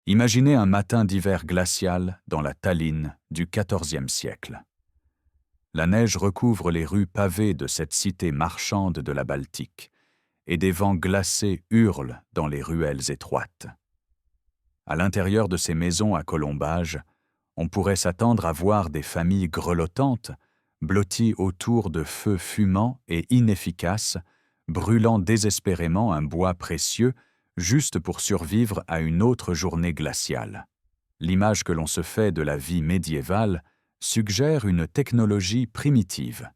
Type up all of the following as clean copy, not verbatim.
Imaginez un matin d'hiver glacial dans la Tallinn du XIVe siècle. La neige recouvre les rues pavées de cette cité marchande de la Baltique, et des vents glacés hurlent dans les ruelles étroites. À l'intérieur de ces maisons à colombages, on pourrait s'attendre à voir des familles grelottantes, blotties autour de feux fumants et inefficaces, brûlant désespérément un bois précieux juste pour survivre à une autre journée glaciale. L'image que l'on se fait de la vie médiévale suggère une technologie primitive,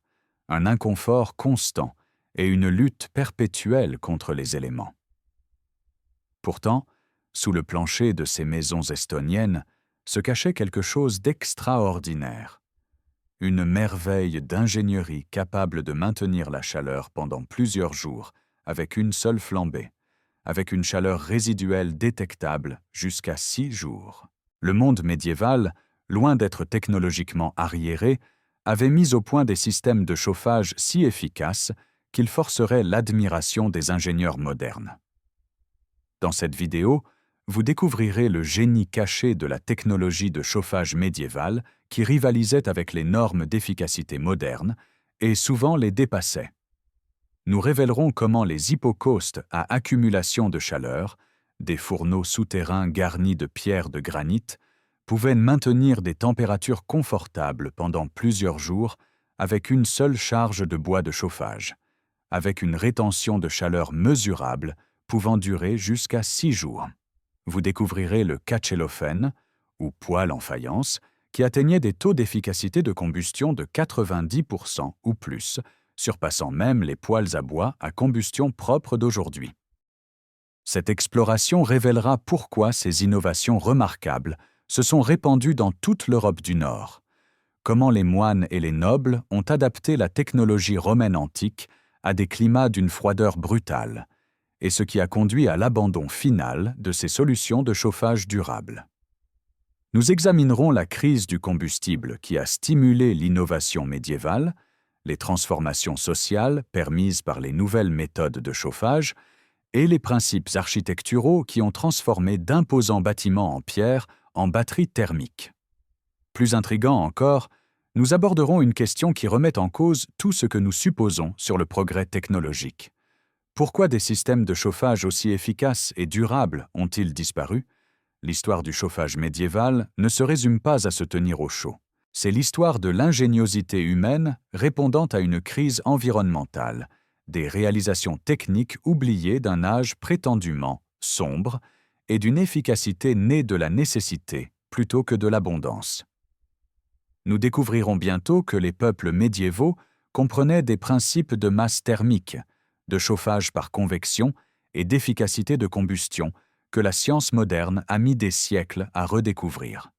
un inconfort constant et une lutte perpétuelle contre les éléments. Pourtant, sous le plancher de ces maisons estoniennes se cachait quelque chose d'extraordinaire. Une merveille d'ingénierie capable de maintenir la chaleur pendant plusieurs jours avec une seule flambée, avec une chaleur résiduelle détectable jusqu'à 6 jours. Le monde médiéval, loin d'être technologiquement arriéré, avait mis au point des systèmes de chauffage si efficaces qu'ils forceraient l'admiration des ingénieurs modernes. Dans cette vidéo, vous découvrirez le génie caché de la technologie de chauffage médiévale qui rivalisait avec les normes d'efficacité modernes et souvent les dépassait. Nous révélerons comment les hypocaustes à accumulation de chaleur, des fourneaux souterrains garnis de pierres de granit, pouvaient maintenir des températures confortables pendant plusieurs jours avec une seule charge de bois de chauffage, avec une rétention de chaleur mesurable pouvant durer jusqu'à 6 jours. Vous découvrirez le Kachelöfen, ou poêle en faïence, qui atteignait des taux d'efficacité de combustion de 90% ou plus, surpassant même les poêles à bois à combustion propre d'aujourd'hui. Cette exploration révélera pourquoi ces innovations remarquables se sont répandues dans toute l'Europe du Nord, comment les moines et les nobles ont adapté la technologie romaine antique à des climats d'une froideur brutale, et ce qui a conduit à l'abandon final de ces solutions de chauffage durable. Nous examinerons la crise du combustible qui a stimulé l'innovation médiévale, les transformations sociales permises par les nouvelles méthodes de chauffage et les principes architecturaux qui ont transformé d'imposants bâtiments en pierre en batteries thermiques. Plus intriguant encore, nous aborderons une question qui remet en cause tout ce que nous supposons sur le progrès technologique. Pourquoi des systèmes de chauffage aussi efficaces et durables ont-ils disparu? L'histoire du chauffage médiéval ne se résume pas à se tenir au chaud. C'est l'histoire de l'ingéniosité humaine répondant à une crise environnementale, des réalisations techniques oubliées d'un âge prétendument sombre et d'une efficacité née de la nécessité plutôt que de l'abondance. Nous découvrirons bientôt que les peuples médiévaux comprenaient des principes de masse thermique, de chauffage par convection et d'efficacité de combustion que la science moderne a mis des siècles à redécouvrir.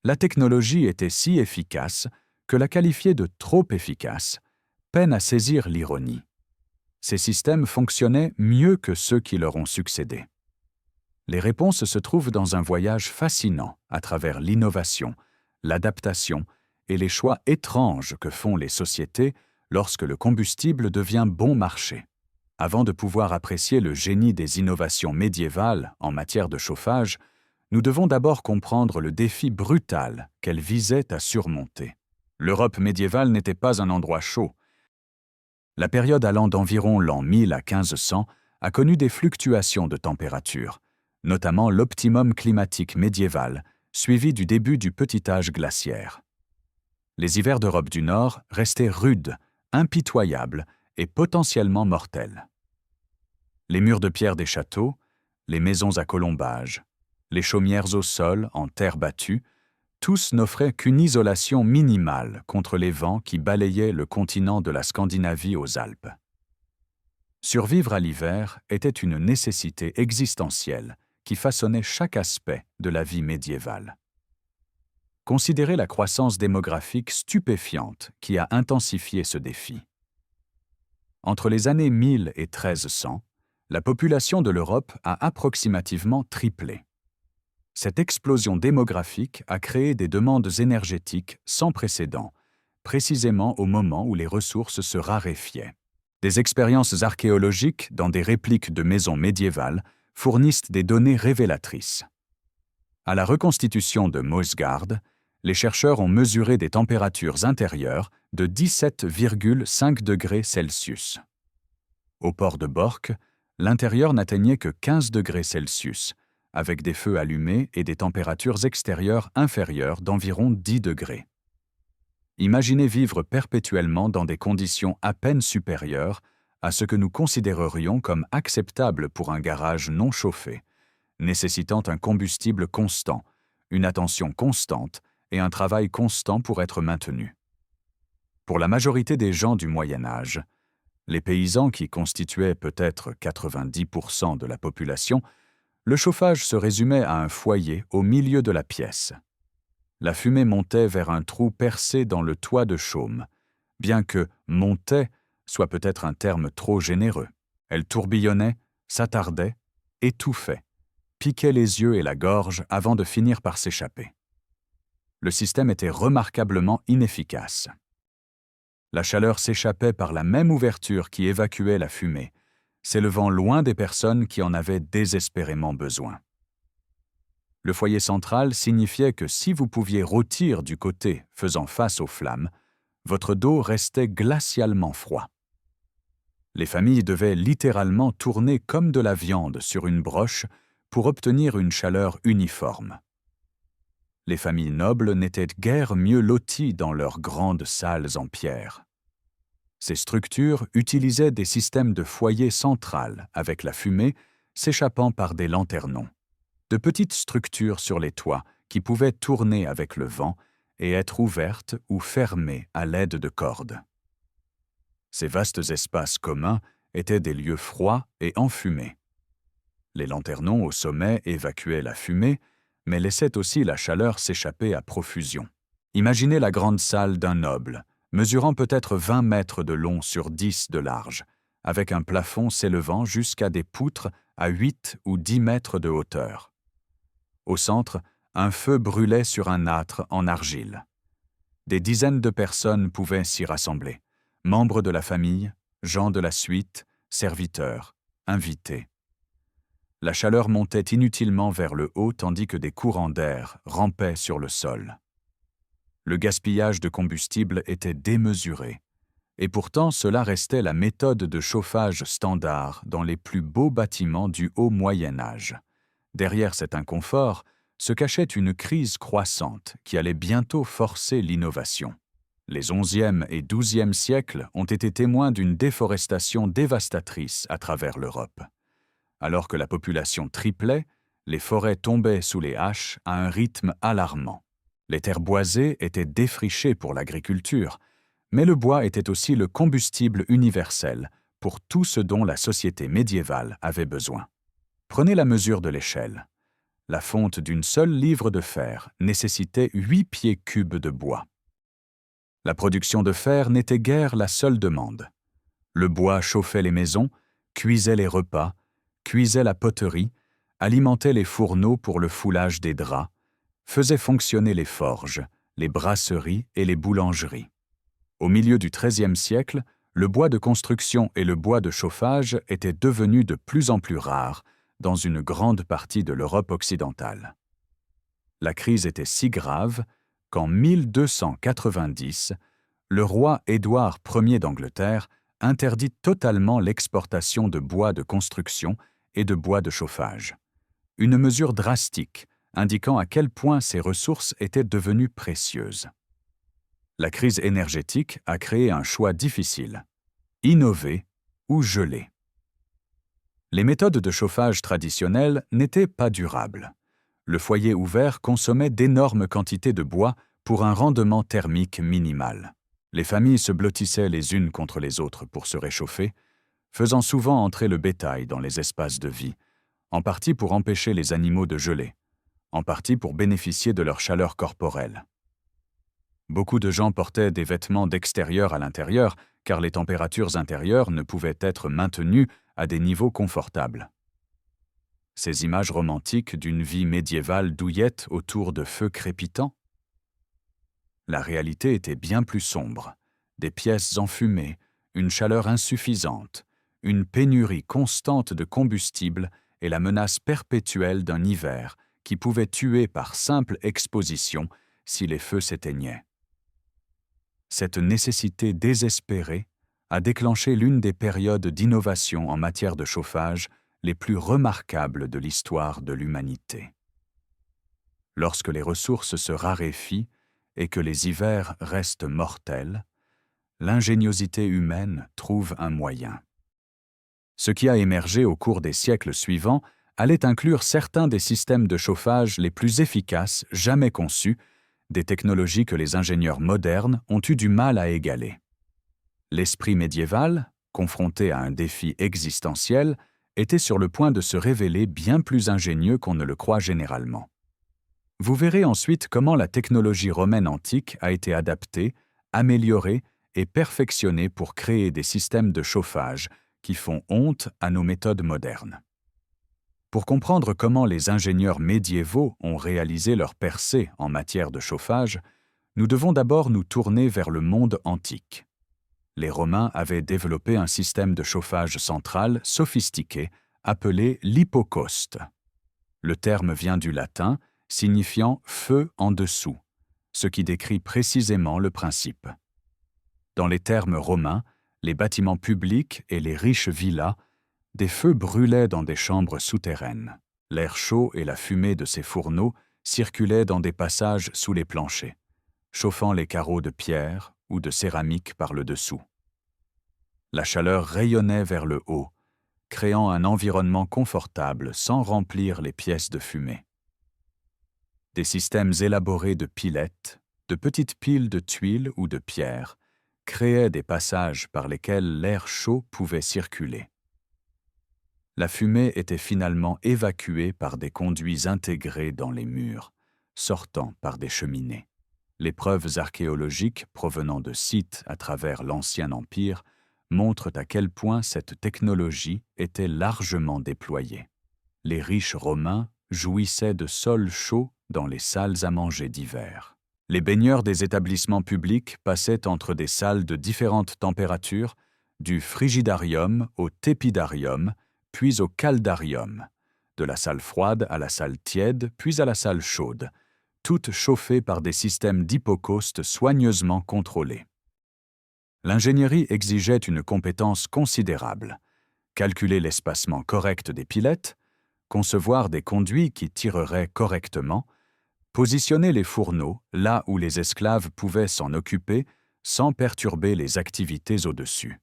La technologie était si efficace que la qualifier de trop efficace peine à saisir l'ironie. Ces systèmes fonctionnaient mieux que ceux qui leur ont succédé. Les réponses se trouvent dans un voyage fascinant à travers l'innovation, l'adaptation et les choix étranges que font les sociétés lorsque le combustible devient bon marché. Avant de pouvoir apprécier le génie des innovations médiévales en matière de chauffage, nous devons d'abord comprendre le défi brutal qu'elles visaient à surmonter. L'Europe médiévale n'était pas un endroit chaud. La période allant d'environ l'an 1000 à 1500 a connu des fluctuations de température, notamment l'optimum climatique médiéval, suivi du début du petit âge glaciaire. Les hivers d'Europe du Nord restaient rudes, impitoyables et potentiellement mortels. Les murs de pierre des châteaux, les maisons à colombages, les chaumières au sol en terre battue, tous n'offraient qu'une isolation minimale contre les vents qui balayaient le continent de la Scandinavie aux Alpes. Survivre à l'hiver était une nécessité existentielle qui façonnait chaque aspect de la vie médiévale. Considérez la croissance démographique stupéfiante qui a intensifié ce défi. Entre les années 1000 et 1300, la population de l'Europe a approximativement triplé. Cette explosion démographique a créé des demandes énergétiques sans précédent, précisément au moment où les ressources se raréfiaient. Des expériences archéologiques dans des répliques de maisons médiévales fournissent des données révélatrices. À la reconstitution de Moesgaard, les chercheurs ont mesuré des températures intérieures de 17,5 degrés Celsius. Au port de Bork, l'intérieur n'atteignait que 15 degrés Celsius, avec des feux allumés et des températures extérieures inférieures d'environ 10 degrés. Imaginez vivre perpétuellement dans des conditions à peine supérieures à ce que nous considérerions comme acceptable pour un garage non chauffé, nécessitant un combustible constant, une attention constante et un travail constant pour être maintenu. Pour la majorité des gens du Moyen Âge, les paysans qui constituaient peut-être 90% de la population, le chauffage se résumait à un foyer au milieu de la pièce. La fumée montait vers un trou percé dans le toit de chaume, bien que « montait » soit peut-être un terme trop généreux. Elle tourbillonnait, s'attardait, étouffait, piquait les yeux et la gorge avant de finir par s'échapper. Le système était remarquablement inefficace. La chaleur s'échappait par la même ouverture qui évacuait la fumée, s'élevant loin des personnes qui en avaient désespérément besoin. Le foyer central signifiait que si vous pouviez rôtir du côté faisant face aux flammes, votre dos restait glacialement froid. Les familles devaient littéralement tourner comme de la viande sur une broche pour obtenir une chaleur uniforme. Les familles nobles n'étaient guère mieux loties dans leurs grandes salles en pierre. Ces structures utilisaient des systèmes de foyer central avec la fumée s'échappant par des lanternons, de petites structures sur les toits qui pouvaient tourner avec le vent et être ouvertes ou fermées à l'aide de cordes. Ces vastes espaces communs étaient des lieux froids et enfumés. Les lanternons au sommet évacuaient la fumée, mais laissaient aussi la chaleur s'échapper à profusion. Imaginez la grande salle d'un noble, mesurant peut-être 20 mètres de long sur 10 de large, avec un plafond s'élevant jusqu'à des poutres à 8 ou 10 mètres de hauteur. Au centre, un feu brûlait sur un âtre en argile. Des dizaines de personnes pouvaient s'y rassembler, membres de la famille, gens de la suite, serviteurs, invités. La chaleur montait inutilement vers le haut tandis que des courants d'air rampaient sur le sol. Le gaspillage de combustible était démesuré, et pourtant cela restait la méthode de chauffage standard dans les plus beaux bâtiments du haut Moyen Âge. Derrière cet inconfort se cachait une crise croissante qui allait bientôt forcer l'innovation. Les XIe et XIIe siècles ont été témoins d'une déforestation dévastatrice à travers l'Europe. Alors que la population triplait, les forêts tombaient sous les haches à un rythme alarmant. Les terres boisées étaient défrichées pour l'agriculture, mais le bois était aussi le combustible universel pour tout ce dont la société médiévale avait besoin. Prenez la mesure de l'échelle. La fonte d'une seule livre de fer nécessitait 8 pieds cubes de bois. La production de fer n'était guère la seule demande. Le bois chauffait les maisons, cuisait les repas, cuisait la poterie, alimentait les fourneaux pour le foulage des draps, faisait fonctionner les forges, les brasseries et les boulangeries. Au milieu du XIIIe siècle, le bois de construction et le bois de chauffage étaient devenus de plus en plus rares dans une grande partie de l'Europe occidentale. La crise était si grave qu'en 1290, le roi Édouard Ier d'Angleterre interdit totalement l'exportation de bois de construction et de bois de chauffage. Une mesure drastique indiquant à quel point ces ressources étaient devenues précieuses. La crise énergétique a créé un choix difficile: innover ou geler. Les méthodes de chauffage traditionnelles n'étaient pas durables. Le foyer ouvert consommait d'énormes quantités de bois pour un rendement thermique minimal. Les familles se blottissaient les unes contre les autres pour se réchauffer, faisant souvent entrer le bétail dans les espaces de vie, en partie pour empêcher les animaux de geler, en partie pour bénéficier de leur chaleur corporelle. Beaucoup de gens portaient des vêtements d'extérieur à l'intérieur, car les températures intérieures ne pouvaient être maintenues à des niveaux confortables. Ces images romantiques d'une vie médiévale douillette autour de feux crépitants? La réalité était bien plus sombre. Des pièces enfumées, une chaleur insuffisante, une pénurie constante de combustible et la menace perpétuelle d'un hiver qui pouvait tuer par simple exposition si les feux s'éteignaient. Cette nécessité désespérée a déclenché l'une des périodes d'innovation en matière de chauffage les plus remarquables de l'histoire de l'humanité. Lorsque les ressources se raréfient et que les hivers restent mortels, l'ingéniosité humaine trouve un moyen. Ce qui a émergé au cours des siècles suivants allait inclure certains des systèmes de chauffage les plus efficaces jamais conçus, des technologies que les ingénieurs modernes ont eu du mal à égaler. L'esprit médiéval, confronté à un défi existentiel, était sur le point de se révéler bien plus ingénieux qu'on ne le croit généralement. Vous verrez ensuite comment la technologie romaine antique a été adaptée, améliorée et perfectionnée pour créer des systèmes de chauffage qui font honte à nos méthodes modernes. Pour comprendre comment les ingénieurs médiévaux ont réalisé leur percée en matière de chauffage, nous devons d'abord nous tourner vers le monde antique. Les Romains avaient développé un système de chauffage central sophistiqué appelé l'hypocauste. Le terme vient du latin, signifiant « feu en dessous », ce qui décrit précisément le principe. Dans les termes romains, les bâtiments publics et les riches villas, des feux brûlaient dans des chambres souterraines. L'air chaud et la fumée de ces fourneaux circulaient dans des passages sous les planchers, chauffant les carreaux de pierre ou de céramique par le dessous. La chaleur rayonnait vers le haut, créant un environnement confortable sans remplir les pièces de fumée. Des systèmes élaborés de pilettes, de petites piles de tuiles ou de pierres, créaient des passages par lesquels l'air chaud pouvait circuler. La fumée était finalement évacuée par des conduits intégrés dans les murs, sortant par des cheminées. Les preuves archéologiques provenant de sites à travers l'Ancien Empire montrent à quel point cette technologie était largement déployée. Les riches romains jouissaient de sols chauds dans les salles à manger d'hiver. Les baigneurs des établissements publics passaient entre des salles de différentes températures, du frigidarium au tépidarium, puis au caldarium, de la salle froide à la salle tiède, puis à la salle chaude, toutes chauffées par des systèmes d'hypocauste soigneusement contrôlés. L'ingénierie exigeait une compétence considérable: calculer l'espacement correct des pilettes, concevoir des conduits qui tireraient correctement, positionner les fourneaux là où les esclaves pouvaient s'en occuper sans perturber les activités au-dessus.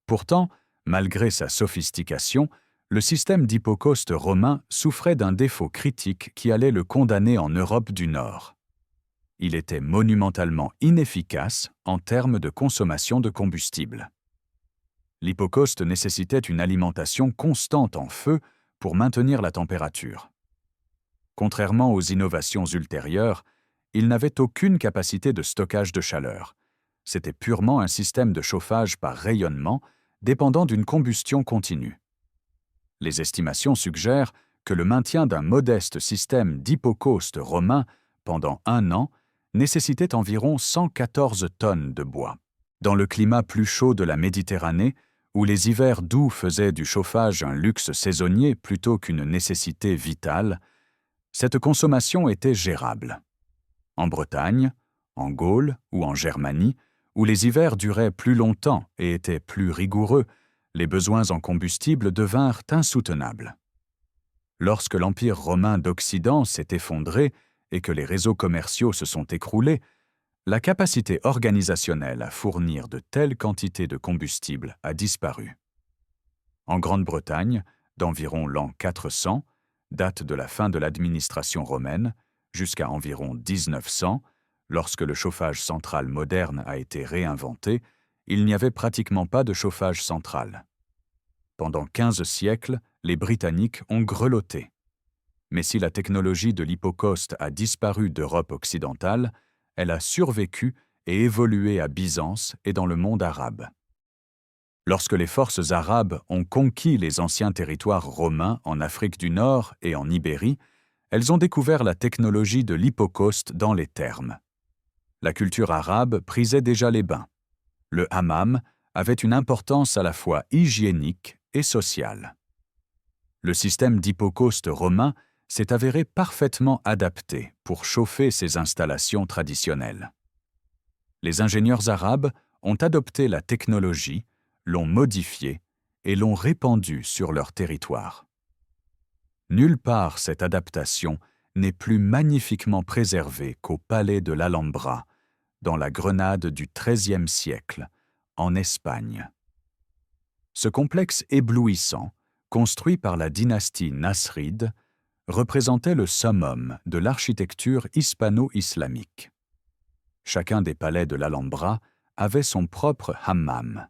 Pourtant, malgré sa sophistication, le système d'hypocauste romain souffrait d'un défaut critique qui allait le condamner en Europe du Nord. Il était monumentalement inefficace en termes de consommation de combustible. L'hypocauste nécessitait une alimentation constante en feu pour maintenir la température. Contrairement aux innovations ultérieures, il n'avait aucune capacité de stockage de chaleur. C'était purement un système de chauffage par rayonnement, dépendant d'une combustion continue. Les estimations suggèrent que le maintien d'un modeste système d'hypocauste romain pendant 1 an nécessitait environ 114 tonnes de bois. Dans le climat plus chaud de la Méditerranée, où les hivers doux faisaient du chauffage un luxe saisonnier plutôt qu'une nécessité vitale, cette consommation était gérable. En Bretagne, en Gaule ou en Germanie, où les hivers duraient plus longtemps et étaient plus rigoureux, les besoins en combustible devinrent insoutenables. Lorsque l'Empire romain d'Occident s'est effondré et que les réseaux commerciaux se sont écroulés, la capacité organisationnelle à fournir de telles quantités de combustible a disparu. En Grande-Bretagne, d'environ l'an 400, date de la fin de l'administration romaine, jusqu'à environ 1900, lorsque le chauffage central moderne a été réinventé, il n'y avait pratiquement pas de chauffage central. Pendant 15 siècles, les Britanniques ont grelotté. Mais si la technologie de l'hypocauste a disparu d'Europe occidentale, elle a survécu et évolué à Byzance et dans le monde arabe. Lorsque les forces arabes ont conquis les anciens territoires romains en Afrique du Nord et en Ibérie, elles ont découvert la technologie de l'hypocauste dans les thermes. La culture arabe prisait déjà les bains. Le hammam avait une importance à la fois hygiénique et sociale. Le système d'hypocauste romain s'est avéré parfaitement adapté pour chauffer ces installations traditionnelles. Les ingénieurs arabes ont adopté la technologie, l'ont modifiée et l'ont répandue sur leur territoire. Nulle part cette adaptation n'est plus magnifiquement préservée qu'au palais de l'Alhambra, dans la Grenade du XIIIe siècle, en Espagne. Ce complexe éblouissant, construit par la dynastie nasride, représentait le summum de l'architecture hispano-islamique. Chacun des palais de l'Alhambra avait son propre hammam,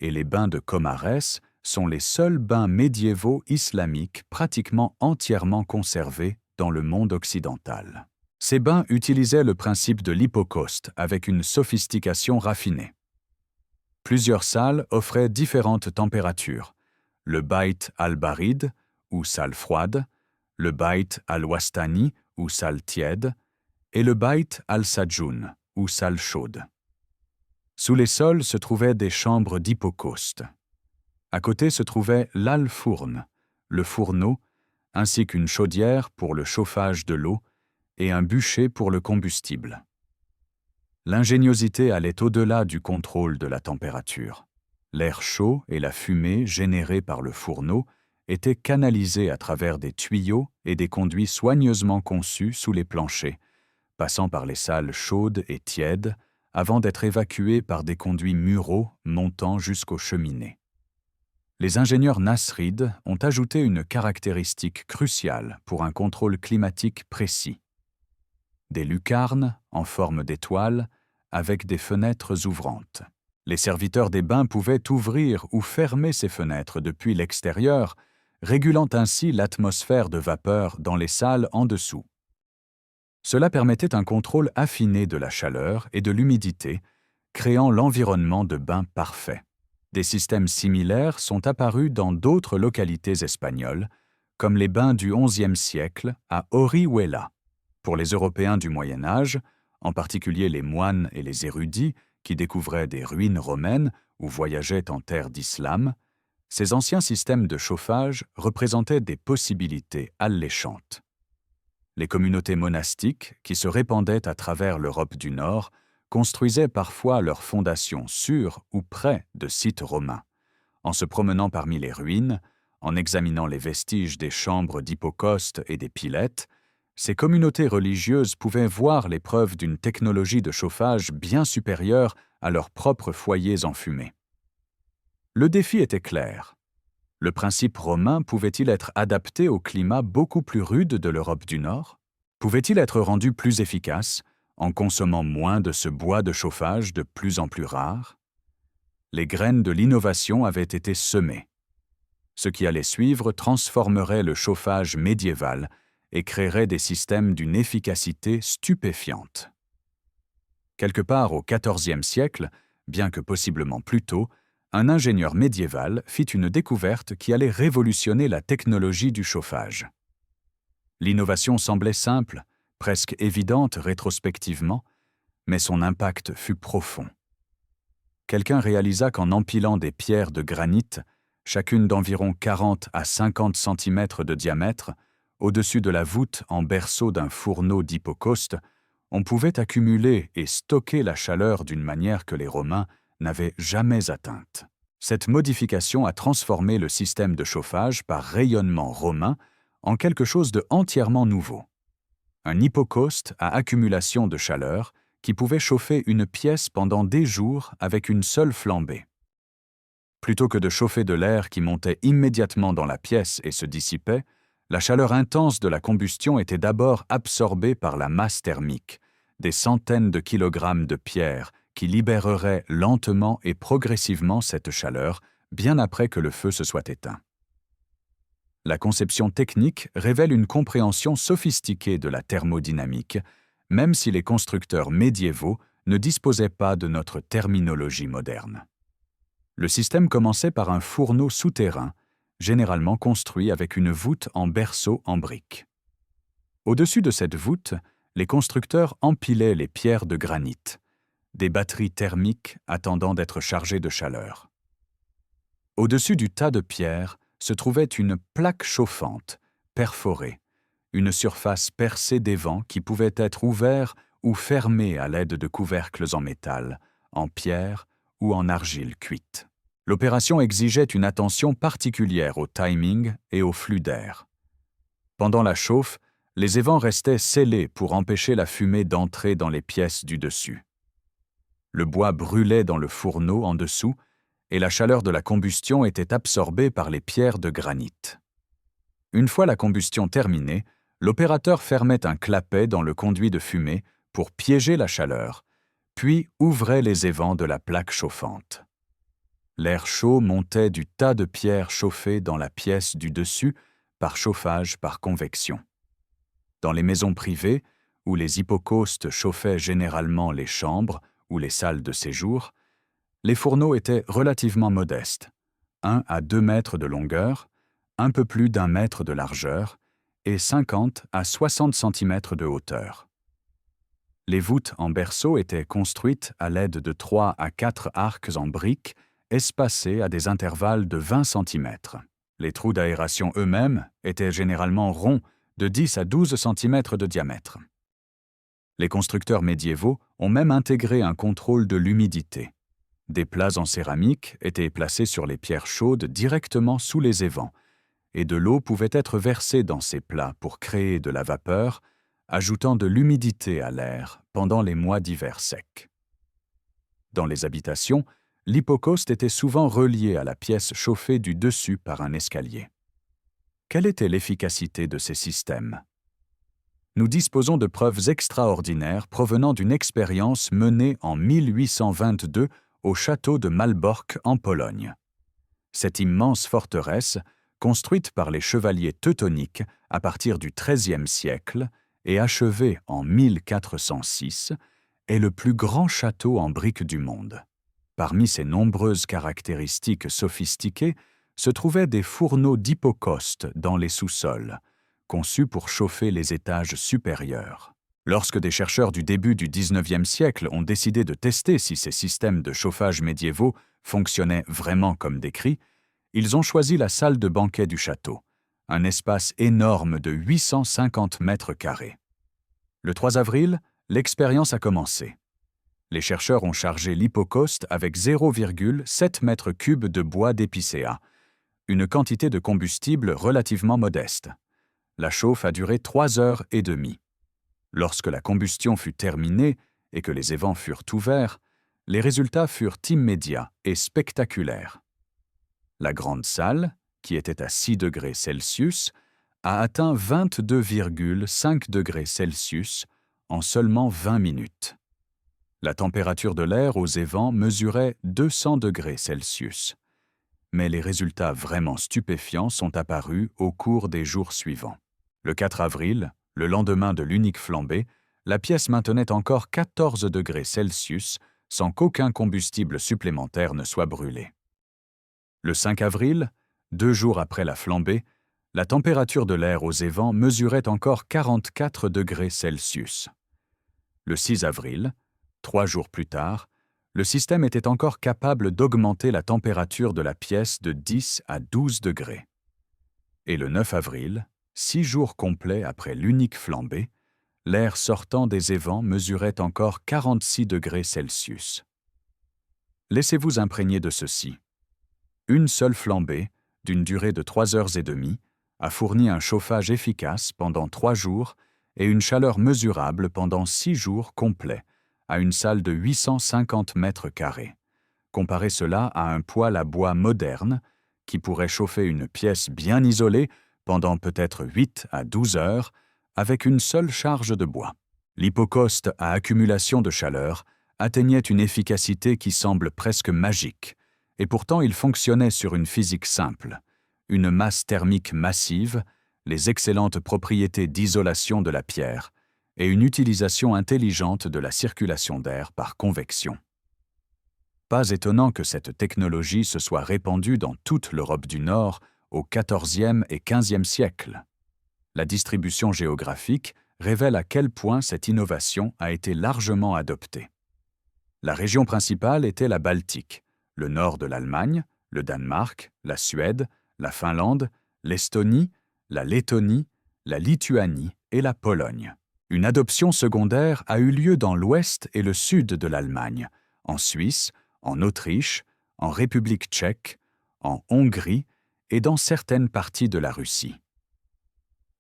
et les bains de Comares sont les seuls bains médiévaux islamiques pratiquement entièrement conservés dans le monde occidental. Ces bains utilisaient le principe de l'hypocauste avec une sophistication raffinée. Plusieurs salles offraient différentes températures, le Bayt al-Barid, ou salle froide, le Bayt al-Wastani, ou salle tiède, et le Bayt al-Sajjoun, ou salle chaude. Sous les sols se trouvaient des chambres d'hypocauste. À côté se trouvait l'al-fourn, le fourneau, ainsi qu'une chaudière pour le chauffage de l'eau et un bûcher pour le combustible. L'ingéniosité allait au-delà du contrôle de la température. L'air chaud et la fumée générée par le fourneau étaient canalisés à travers des tuyaux et des conduits soigneusement conçus sous les planchers, passant par les salles chaudes et tièdes avant d'être évacués par des conduits muraux montant jusqu'aux cheminées. Les ingénieurs nasrides ont ajouté une caractéristique cruciale pour un contrôle climatique précis. Des lucarnes en forme d'étoile avec des fenêtres ouvrantes. Les serviteurs des bains pouvaient ouvrir ou fermer ces fenêtres depuis l'extérieur, régulant ainsi l'atmosphère de vapeur dans les salles en dessous. Cela permettait un contrôle affiné de la chaleur et de l'humidité, créant l'environnement de bain parfait. Des systèmes similaires sont apparus dans d'autres localités espagnoles, comme les bains du XIe siècle à Orihuela. Pour les Européens du Moyen Âge, en particulier les moines et les érudits qui découvraient des ruines romaines ou voyageaient en terre d'islam, ces anciens systèmes de chauffage représentaient des possibilités alléchantes. Les communautés monastiques, qui se répandaient à travers l'Europe du Nord, construisaient parfois leurs fondations sur ou près de sites romains. En se promenant parmi les ruines, en examinant les vestiges des chambres d'hypocauste et des pilettes, ces communautés religieuses pouvaient voir les preuves d'une technologie de chauffage bien supérieure à leurs propres foyers enfumés. Le défi était clair. Le principe romain pouvait-il être adapté au climat beaucoup plus rude de l'Europe du Nord? Pouvait-il être rendu plus efficace en consommant moins de ce bois de chauffage de plus en plus rare? Les graines de l'innovation avaient été semées. Ce qui allait suivre transformerait le chauffage médiéval et créerait des systèmes d'une efficacité stupéfiante. Quelque part au XIVe siècle, bien que possiblement plus tôt, un ingénieur médiéval fit une découverte qui allait révolutionner la technologie du chauffage. L'innovation semblait simple, presque évidente rétrospectivement, mais son impact fut profond. Quelqu'un réalisa qu'en empilant des pierres de granit, chacune d'environ 40 à 50 cm de diamètre, au-dessus de la voûte en berceau d'un fourneau d'hypocauste, on pouvait accumuler et stocker la chaleur d'une manière que les Romains n'avaient jamais atteinte. Cette modification a transformé le système de chauffage par rayonnement romain en quelque chose de entièrement nouveau. Un hypocauste à accumulation de chaleur qui pouvait chauffer une pièce pendant des jours avec une seule flambée. Plutôt que de chauffer de l'air qui montait immédiatement dans la pièce et se dissipait, la chaleur intense de la combustion était d'abord absorbée par la masse thermique, des centaines de kilogrammes de pierre qui libéreraient lentement et progressivement cette chaleur bien après que le feu se soit éteint. La conception technique révèle une compréhension sophistiquée de la thermodynamique, même si les constructeurs médiévaux ne disposaient pas de notre terminologie moderne. Le système commençait par un fourneau souterrain, généralement construit avec une voûte en berceau en briques. Au-dessus de cette voûte, les constructeurs empilaient les pierres de granit, des batteries thermiques attendant d'être chargées de chaleur. Au-dessus du tas de pierres se trouvait une plaque chauffante, perforée, une surface percée d'évents qui pouvaient être ouverts ou fermés à l'aide de couvercles en métal, en pierre ou en argile cuite. L'opération exigeait une attention particulière au timing et au flux d'air. Pendant la chauffe, les évents restaient scellés pour empêcher la fumée d'entrer dans les pièces du dessus. Le bois brûlait dans le fourneau en dessous et la chaleur de la combustion était absorbée par les pierres de granit. Une fois la combustion terminée, l'opérateur fermait un clapet dans le conduit de fumée pour piéger la chaleur, puis ouvrait les évents de la plaque chauffante. L'air chaud montait du tas de pierres chauffées dans la pièce du dessus par chauffage par convection. Dans les maisons privées, où les hypocaustes chauffaient généralement les chambres ou les salles de séjour, les fourneaux étaient relativement modestes, 1 à 2 mètres de longueur, un peu plus d'1 mètre de largeur et 50 à 60 cm de hauteur. Les voûtes en berceau étaient construites à l'aide de 3 à 4 arcs en briques espacés à des intervalles de 20 cm. Les trous d'aération eux-mêmes étaient généralement ronds de 10 à 12 cm de diamètre. Les constructeurs médiévaux ont même intégré un contrôle de l'humidité. Des plats en céramique étaient placés sur les pierres chaudes directement sous les évents, et de l'eau pouvait être versée dans ces plats pour créer de la vapeur, ajoutant de l'humidité à l'air pendant les mois d'hiver secs. Dans les habitations, l'hypocauste était souvent relié à la pièce chauffée du dessus par un escalier. Quelle était l'efficacité de ces systèmes? Nous disposons de preuves extraordinaires provenant d'une expérience menée en 1822 au château de Malbork en Pologne. Cette immense forteresse, construite par les chevaliers teutoniques à partir du XIIIe siècle et achevée en 1406, est le plus grand château en briques du monde. Parmi ses nombreuses caractéristiques sophistiquées se trouvaient des fourneaux d'hypocauste dans les sous-sols, conçus pour chauffer les étages supérieurs. Lorsque des chercheurs du début du XIXe siècle ont décidé de tester si ces systèmes de chauffage médiévaux fonctionnaient vraiment comme décrit, ils ont choisi la salle de banquet du château, un espace énorme de 850 mètres carrés. Le 3 avril, l'expérience a commencé. Les chercheurs ont chargé l'hypocauste avec 0,7 mètres cubes de bois d'épicéa, une quantité de combustible relativement modeste. La chauffe a duré 3 heures et demie. Lorsque la combustion fut terminée et que les évents furent ouverts, les résultats furent immédiats et spectaculaires. La grande salle, qui était à 6 degrés Celsius, a atteint 22,5 degrés Celsius en seulement 20 minutes. La température de l'air aux évents mesurait 200 degrés Celsius. Mais les résultats vraiment stupéfiants sont apparus au cours des jours suivants. Le 4 avril, le lendemain de l'unique flambée, la pièce maintenait encore 14 degrés Celsius sans qu'aucun combustible supplémentaire ne soit brûlé. Le 5 avril, 2 jours après la flambée, la température de l'air aux évents mesurait encore 44 degrés Celsius. Le 6 avril, 3 jours plus tard, le système était encore capable d'augmenter la température de la pièce de 10 à 12 degrés. Et le 9 avril, 6 jours complets après l'unique flambée, l'air sortant des évents mesurait encore 46 degrés Celsius. Laissez-vous imprégner de ceci. Une seule flambée, d'une durée de 3 heures et demie, a fourni un chauffage efficace pendant 3 jours et une chaleur mesurable pendant 6 jours complets, à une salle de 850 mètres carrés. Comparez cela à un poêle à bois moderne qui pourrait chauffer une pièce bien isolée pendant peut-être 8 à 12 heures avec une seule charge de bois. L'hypocauste à accumulation de chaleur atteignait une efficacité qui semble presque magique, et pourtant il fonctionnait sur une physique simple, une masse thermique massive, les excellentes propriétés d'isolation de la pierre et une utilisation intelligente de la circulation d'air par convection. Pas étonnant que cette technologie se soit répandue dans toute l'Europe du Nord au XIVe et XVe siècle. La distribution géographique révèle à quel point cette innovation a été largement adoptée. La région principale était la Baltique, le nord de l'Allemagne, le Danemark, la Suède, la Finlande, l'Estonie, la Lettonie, la Lituanie et la Pologne. Une adoption secondaire a eu lieu dans l'ouest et le sud de l'Allemagne, en Suisse, en Autriche, en République tchèque, en Hongrie et dans certaines parties de la Russie.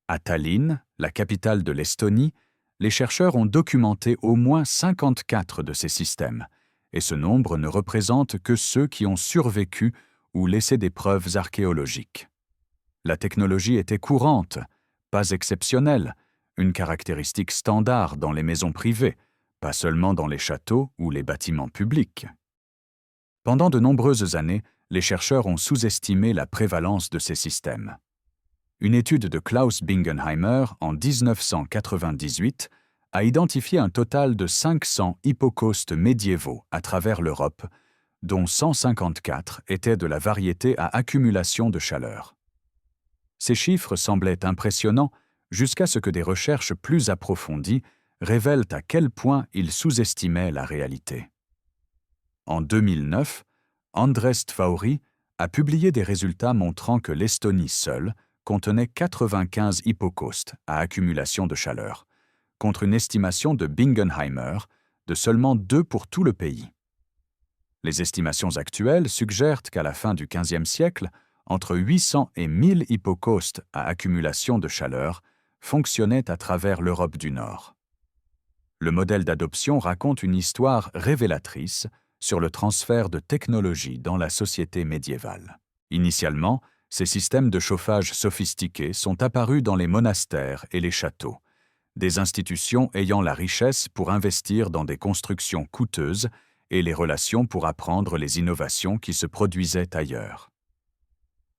À Tallinn, la capitale de l'Estonie, les chercheurs ont documenté au moins 54 de ces systèmes, et ce nombre ne représente que ceux qui ont survécu ou laissé des preuves archéologiques. La technologie était courante, pas exceptionnelle, une caractéristique standard dans les maisons privées, pas seulement dans les châteaux ou les bâtiments publics. Pendant de nombreuses années, les chercheurs ont sous-estimé la prévalence de ces systèmes. Une étude de Klaus Bingenheimer en 1998 a identifié un total de 500 hippocaustes médiévaux à travers l'Europe, dont 154 étaient de la variété à accumulation de chaleur. Ces chiffres semblaient impressionnants jusqu'à ce que des recherches plus approfondies révèlent à quel point ils sous-estimaient la réalité. En 2009, Andrés Tvauri a publié des résultats montrant que l'Estonie seule contenait 95 hippocaustes à accumulation de chaleur, contre une estimation de Bingenheimer de seulement 2 pour tout le pays. Les estimations actuelles suggèrent qu'à la fin du XVe siècle, entre 800 et 1000 hippocaustes à accumulation de chaleur fonctionnaient à travers l'Europe du Nord. Le modèle d'adoption raconte une histoire révélatrice sur le transfert de technologie dans la société médiévale. Initialement, ces systèmes de chauffage sophistiqués sont apparus dans les monastères et les châteaux, des institutions ayant la richesse pour investir dans des constructions coûteuses et les relations pour apprendre les innovations qui se produisaient ailleurs.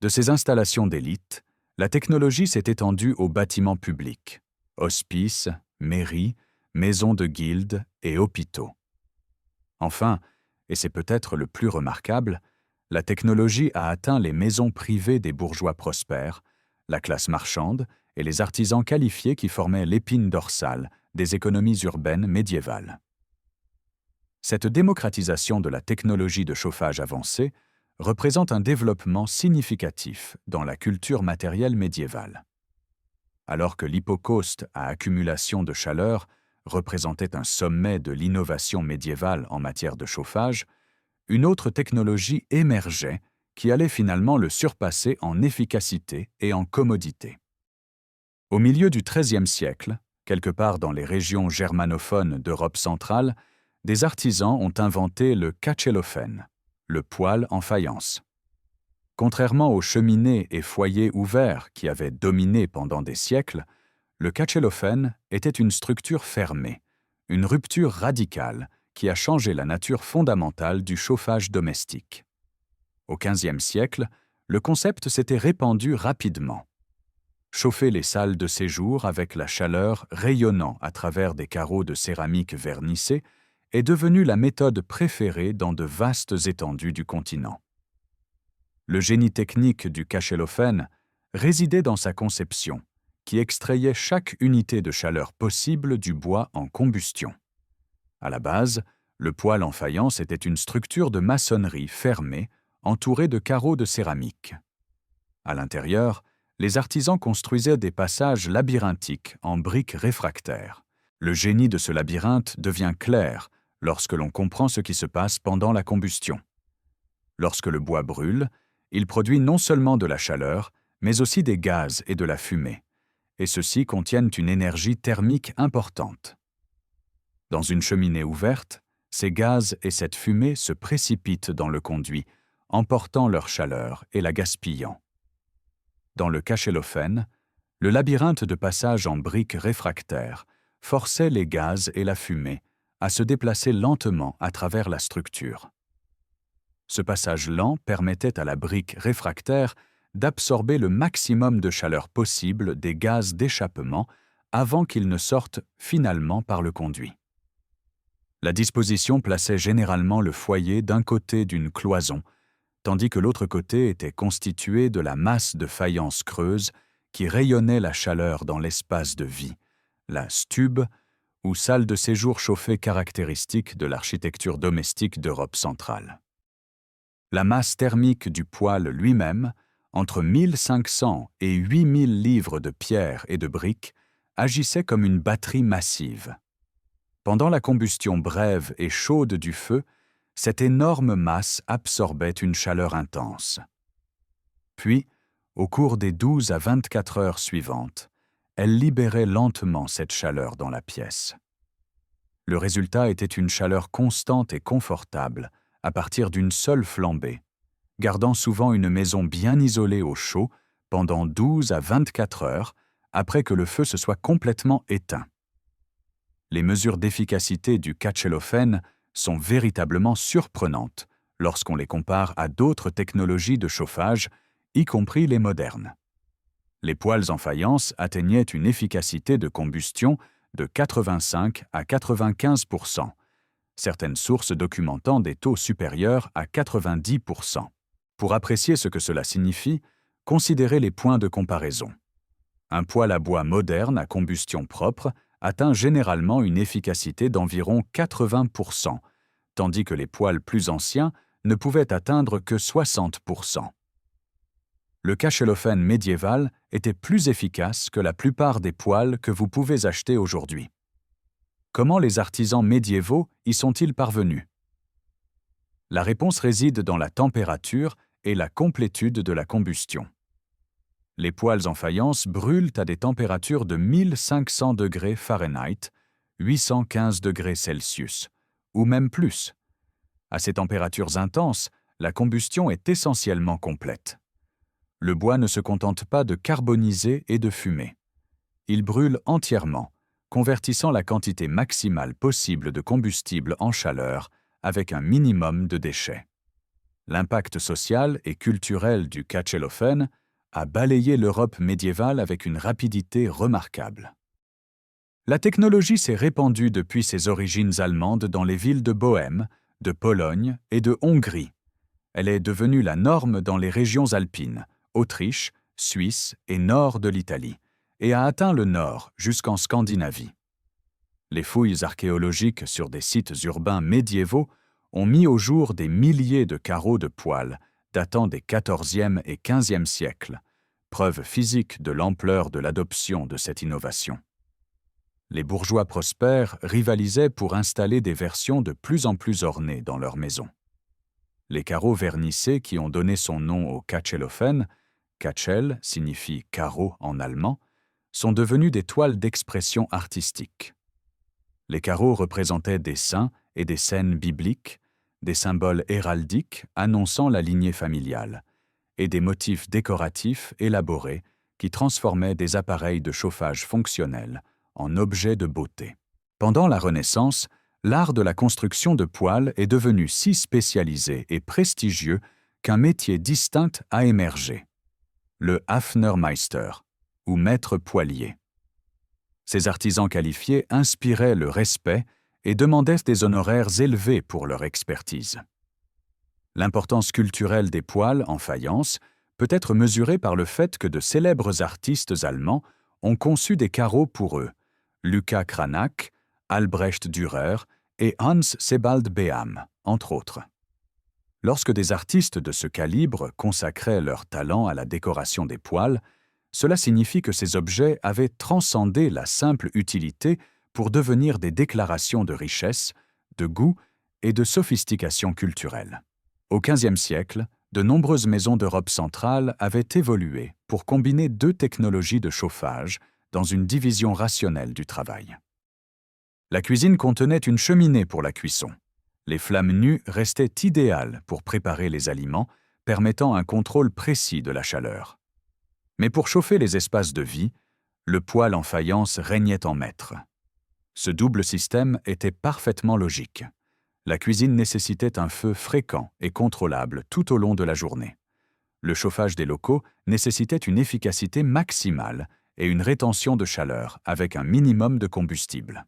De ces installations d'élite, la technologie s'est étendue aux bâtiments publics, hospices, mairies, maisons de guildes et hôpitaux. Enfin, et c'est peut-être le plus remarquable, la technologie a atteint les maisons privées des bourgeois prospères, la classe marchande et les artisans qualifiés qui formaient l'épine dorsale des économies urbaines médiévales. Cette démocratisation de la technologie de chauffage avancée représente un développement significatif dans la culture matérielle médiévale. Alors que l'hippocauste à accumulation de chaleur représentait un sommet de l'innovation médiévale en matière de chauffage, une autre technologie émergeait qui allait finalement le surpasser en efficacité et en commodité. Au milieu du XIIIe siècle, quelque part dans les régions germanophones d'Europe centrale, des artisans ont inventé le Kachelöfen, le poêle en faïence. Contrairement aux cheminées et foyers ouverts qui avaient dominé pendant des siècles, le Kachelöfen était une structure fermée, une rupture radicale qui a changé la nature fondamentale du chauffage domestique. Au XVe siècle, le concept s'était répandu rapidement. Chauffer les salles de séjour avec la chaleur rayonnant à travers des carreaux de céramique vernissés est devenue la méthode préférée dans de vastes étendues du continent. Le génie technique du Kachelöfen résidait dans sa conception, qui extrayait chaque unité de chaleur possible du bois en combustion. À la base, le poêle en faïence était une structure de maçonnerie fermée, entourée de carreaux de céramique. À l'intérieur, les artisans construisaient des passages labyrinthiques en briques réfractaires. Le génie de ce labyrinthe devient clair lorsque l'on comprend ce qui se passe pendant la combustion. Lorsque le bois brûle, il produit non seulement de la chaleur, mais aussi des gaz et de la fumée, et ceux-ci contiennent une énergie thermique importante. Dans une cheminée ouverte, ces gaz et cette fumée se précipitent dans le conduit, emportant leur chaleur et la gaspillant. Dans le Kachelöfen, le labyrinthe de passages en briques réfractaires forçait les gaz et la fumée à se déplacer lentement à travers la structure. Ce passage lent permettait à la brique réfractaire d'absorber le maximum de chaleur possible des gaz d'échappement avant qu'ils ne sortent finalement par le conduit. La disposition plaçait généralement le foyer d'un côté d'une cloison, tandis que l'autre côté était constitué de la masse de faïence creuse qui rayonnait la chaleur dans l'espace de vie, la stube, ou salle de séjour chauffée caractéristique de l'architecture domestique d'Europe centrale. La masse thermique du poêle lui-même entre 1500 et 8000 livres de pierre et de briques, agissait comme une batterie massive. Pendant la combustion brève et chaude du feu, cette énorme masse absorbait une chaleur intense. Puis, au cours des 12 à 24 heures suivantes, elle libérait lentement cette chaleur dans la pièce. Le résultat était une chaleur constante et confortable à partir d'une seule flambée, gardant souvent une maison bien isolée au chaud pendant 12 à 24 heures après que le feu se soit complètement éteint. Les mesures d'efficacité du catchellophène sont véritablement surprenantes lorsqu'on les compare à d'autres technologies de chauffage, y compris les modernes. Les poêles en faïence atteignaient une efficacité de combustion de 85 à 95%, certaines sources documentant des taux supérieurs à 90%. Pour apprécier ce que cela signifie, considérez les points de comparaison. Un poêle à bois moderne à combustion propre atteint généralement une efficacité d'environ 80%, tandis que les poêles plus anciens ne pouvaient atteindre que 60%. Le catchellophène médiéval était plus efficace que la plupart des poêles que vous pouvez acheter aujourd'hui. Comment les artisans médiévaux y sont-ils parvenus? La réponse réside dans la température et la complétude de la combustion. Les poêles en faïence brûlent à des températures de 1500 degrés Fahrenheit, 815 degrés Celsius, ou même plus. À ces températures intenses, la combustion est essentiellement complète. Le bois ne se contente pas de carboniser et de fumer. Il brûle entièrement, convertissant la quantité maximale possible de combustible en chaleur avec un minimum de déchets. L'impact social et culturel du catchellophène a balayé l'Europe médiévale avec une rapidité remarquable. La technologie s'est répandue depuis ses origines allemandes dans les villes de Bohême, de Pologne et de Hongrie. Elle est devenue la norme dans les régions alpines, Autriche, Suisse et nord de l'Italie, et a atteint le nord jusqu'en Scandinavie. Les fouilles archéologiques sur des sites urbains médiévaux ont mis au jour des milliers de carreaux de poêle datant des XIVe et XVe siècles, preuve physique de l'ampleur de l'adoption de cette innovation. Les bourgeois prospères rivalisaient pour installer des versions de plus en plus ornées dans leurs maisons. Les carreaux vernissés qui ont donné son nom au catchellophène, Catchel signifie carreau en allemand, sont devenus des toiles d'expression artistique. Les carreaux représentaient des saints et des scènes bibliques, des symboles héraldiques annonçant la lignée familiale, et des motifs décoratifs élaborés qui transformaient des appareils de chauffage fonctionnels en objets de beauté. Pendant la Renaissance, l'art de la construction de poêles est devenu si spécialisé et prestigieux qu'un métier distinct a émergé: le Hafnermeister, ou maître poêlier. Ces artisans qualifiés inspiraient le respect et demandaient des honoraires élevés pour leur expertise. L'importance culturelle des poêles en faïence peut être mesurée par le fait que de célèbres artistes allemands ont conçu des carreaux pour eux: Lucas Cranach, Albrecht Dürer et Hans Sebald Beham, entre autres. Lorsque des artistes de ce calibre consacraient leur talent à la décoration des poêles, cela signifie que ces objets avaient transcendé la simple utilité pour devenir des déclarations de richesse, de goût et de sophistication culturelle. Au XVe siècle, de nombreuses maisons d'Europe centrale avaient évolué pour combiner deux technologies de chauffage dans une division rationnelle du travail. La cuisine contenait une cheminée pour la cuisson. Les flammes nues restaient idéales pour préparer les aliments, permettant un contrôle précis de la chaleur. Mais pour chauffer les espaces de vie, le poêle en faïence régnait en maître. Ce double système était parfaitement logique. La cuisine nécessitait un feu fréquent et contrôlable tout au long de la journée. Le chauffage des locaux nécessitait une efficacité maximale et une rétention de chaleur avec un minimum de combustible.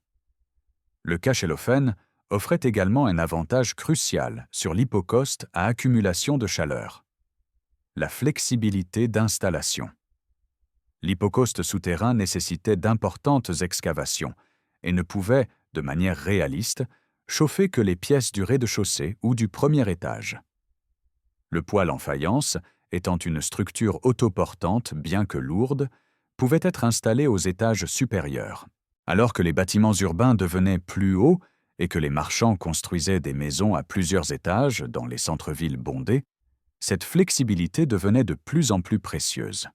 Le catchellophène offrait également un avantage crucial sur l'hypocauste à accumulation de chaleur: la flexibilité d'installation. L'hypocauste souterrain nécessitait d'importantes excavations et ne pouvait, de manière réaliste, chauffer que les pièces du rez-de-chaussée ou du premier étage. Le poêle en faïence étant une structure autoportante bien que lourde, pouvait être installée aux étages supérieurs. Alors que les bâtiments urbains devenaient plus hauts et que les marchands construisaient des maisons à plusieurs étages dans les centres-villes bondés, cette flexibilité devenait de plus en plus précieuse.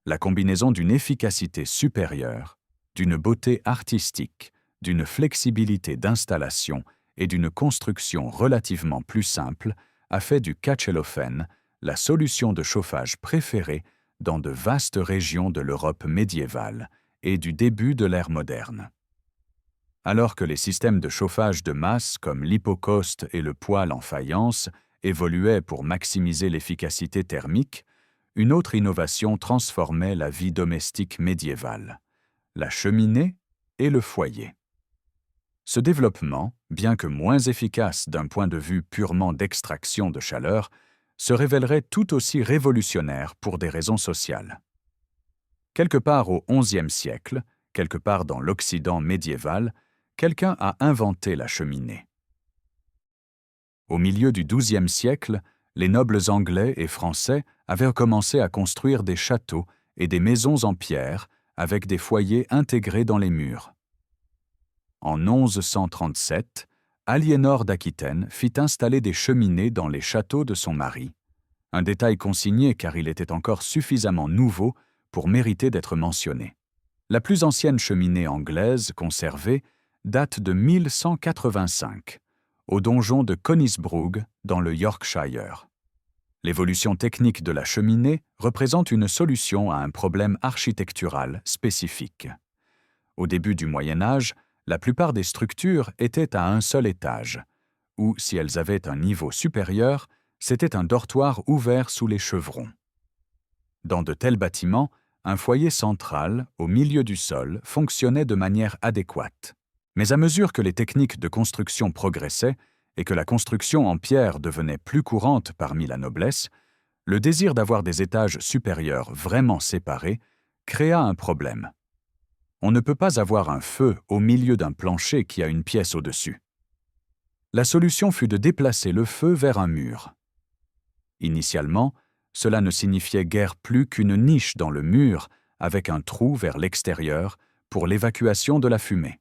La combinaison d'une efficacité supérieure, d'une beauté artistique, d'une flexibilité d'installation et d'une construction relativement plus simple a fait du Kachelhofen la solution de chauffage préférée dans de vastes régions de l'Europe médiévale et du début de l'ère moderne. Alors que les systèmes de chauffage de masse comme l'hypocauste et le poêle en faïence évoluaient pour maximiser l'efficacité thermique, une autre innovation transformait la vie domestique médiévale, la cheminée et le foyer. Ce développement, bien que moins efficace d'un point de vue purement d'extraction de chaleur, se révélerait tout aussi révolutionnaire pour des raisons sociales. Quelque part au XIe siècle, quelque part dans l'Occident médiéval, quelqu'un a inventé la cheminée. Au milieu du XIIe siècle, les nobles anglais et français avaient commencé à construire des châteaux et des maisons en pierre avec des foyers intégrés dans les murs. En 1137, Aliénor d'Aquitaine fit installer des cheminées dans les châteaux de son mari, un détail consigné car il était encore suffisamment nouveau pour mériter d'être mentionné. La plus ancienne cheminée anglaise conservée date de 1185, au donjon de Conisbrough dans le Yorkshire. L'évolution technique de la cheminée représente une solution à un problème architectural spécifique. Au début du Moyen Âge, la plupart des structures étaient à un seul étage, ou si elles avaient un niveau supérieur, c'était un dortoir ouvert sous les chevrons. Dans de tels bâtiments, un foyer central, au milieu du sol, fonctionnait de manière adéquate. Mais à mesure que les techniques de construction progressaient et que la construction en pierre devenait plus courante parmi la noblesse, le désir d'avoir des étages supérieurs vraiment séparés créa un problème. On ne peut pas avoir un feu au milieu d'un plancher qui a une pièce au-dessus. La solution fut de déplacer le feu vers un mur. Initialement, cela ne signifiait guère plus qu'une niche dans le mur avec un trou vers l'extérieur pour l'évacuation de la fumée.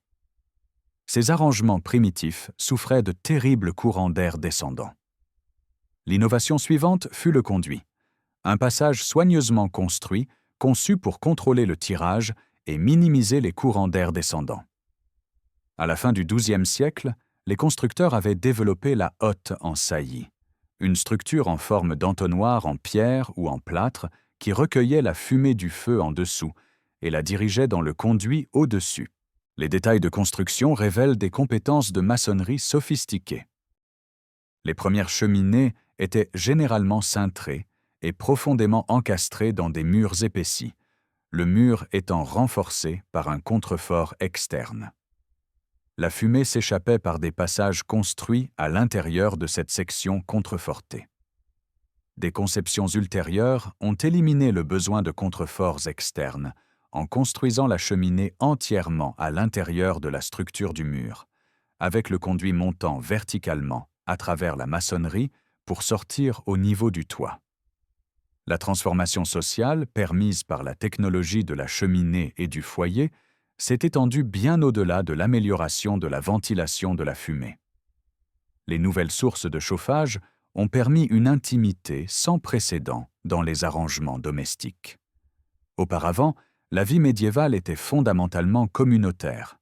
Ces arrangements primitifs souffraient de terribles courants d'air descendants. L'innovation suivante fut le conduit, un passage soigneusement construit, conçu pour contrôler le tirage et minimiser les courants d'air descendants. À la fin du XIIe siècle, les constructeurs avaient développé la hotte en saillie, une structure en forme d'entonnoir en pierre ou en plâtre qui recueillait la fumée du feu en dessous et la dirigeait dans le conduit au-dessus. Les détails de construction révèlent des compétences de maçonnerie sophistiquées. Les premières cheminées étaient généralement cintrées et profondément encastrées dans des murs épaissis, le mur étant renforcé par un contrefort externe. La fumée s'échappait par des passages construits à l'intérieur de cette section contrefortée. Des conceptions ultérieures ont éliminé le besoin de contreforts externes, en construisant la cheminée entièrement à l'intérieur de la structure du mur, avec le conduit montant verticalement à travers la maçonnerie pour sortir au niveau du toit. La transformation sociale, permise par la technologie de la cheminée et du foyer, s'est étendue bien au-delà de l'amélioration de la ventilation de la fumée. Les nouvelles sources de chauffage ont permis une intimité sans précédent dans les arrangements domestiques. Auparavant, la vie médiévale était fondamentalement communautaire.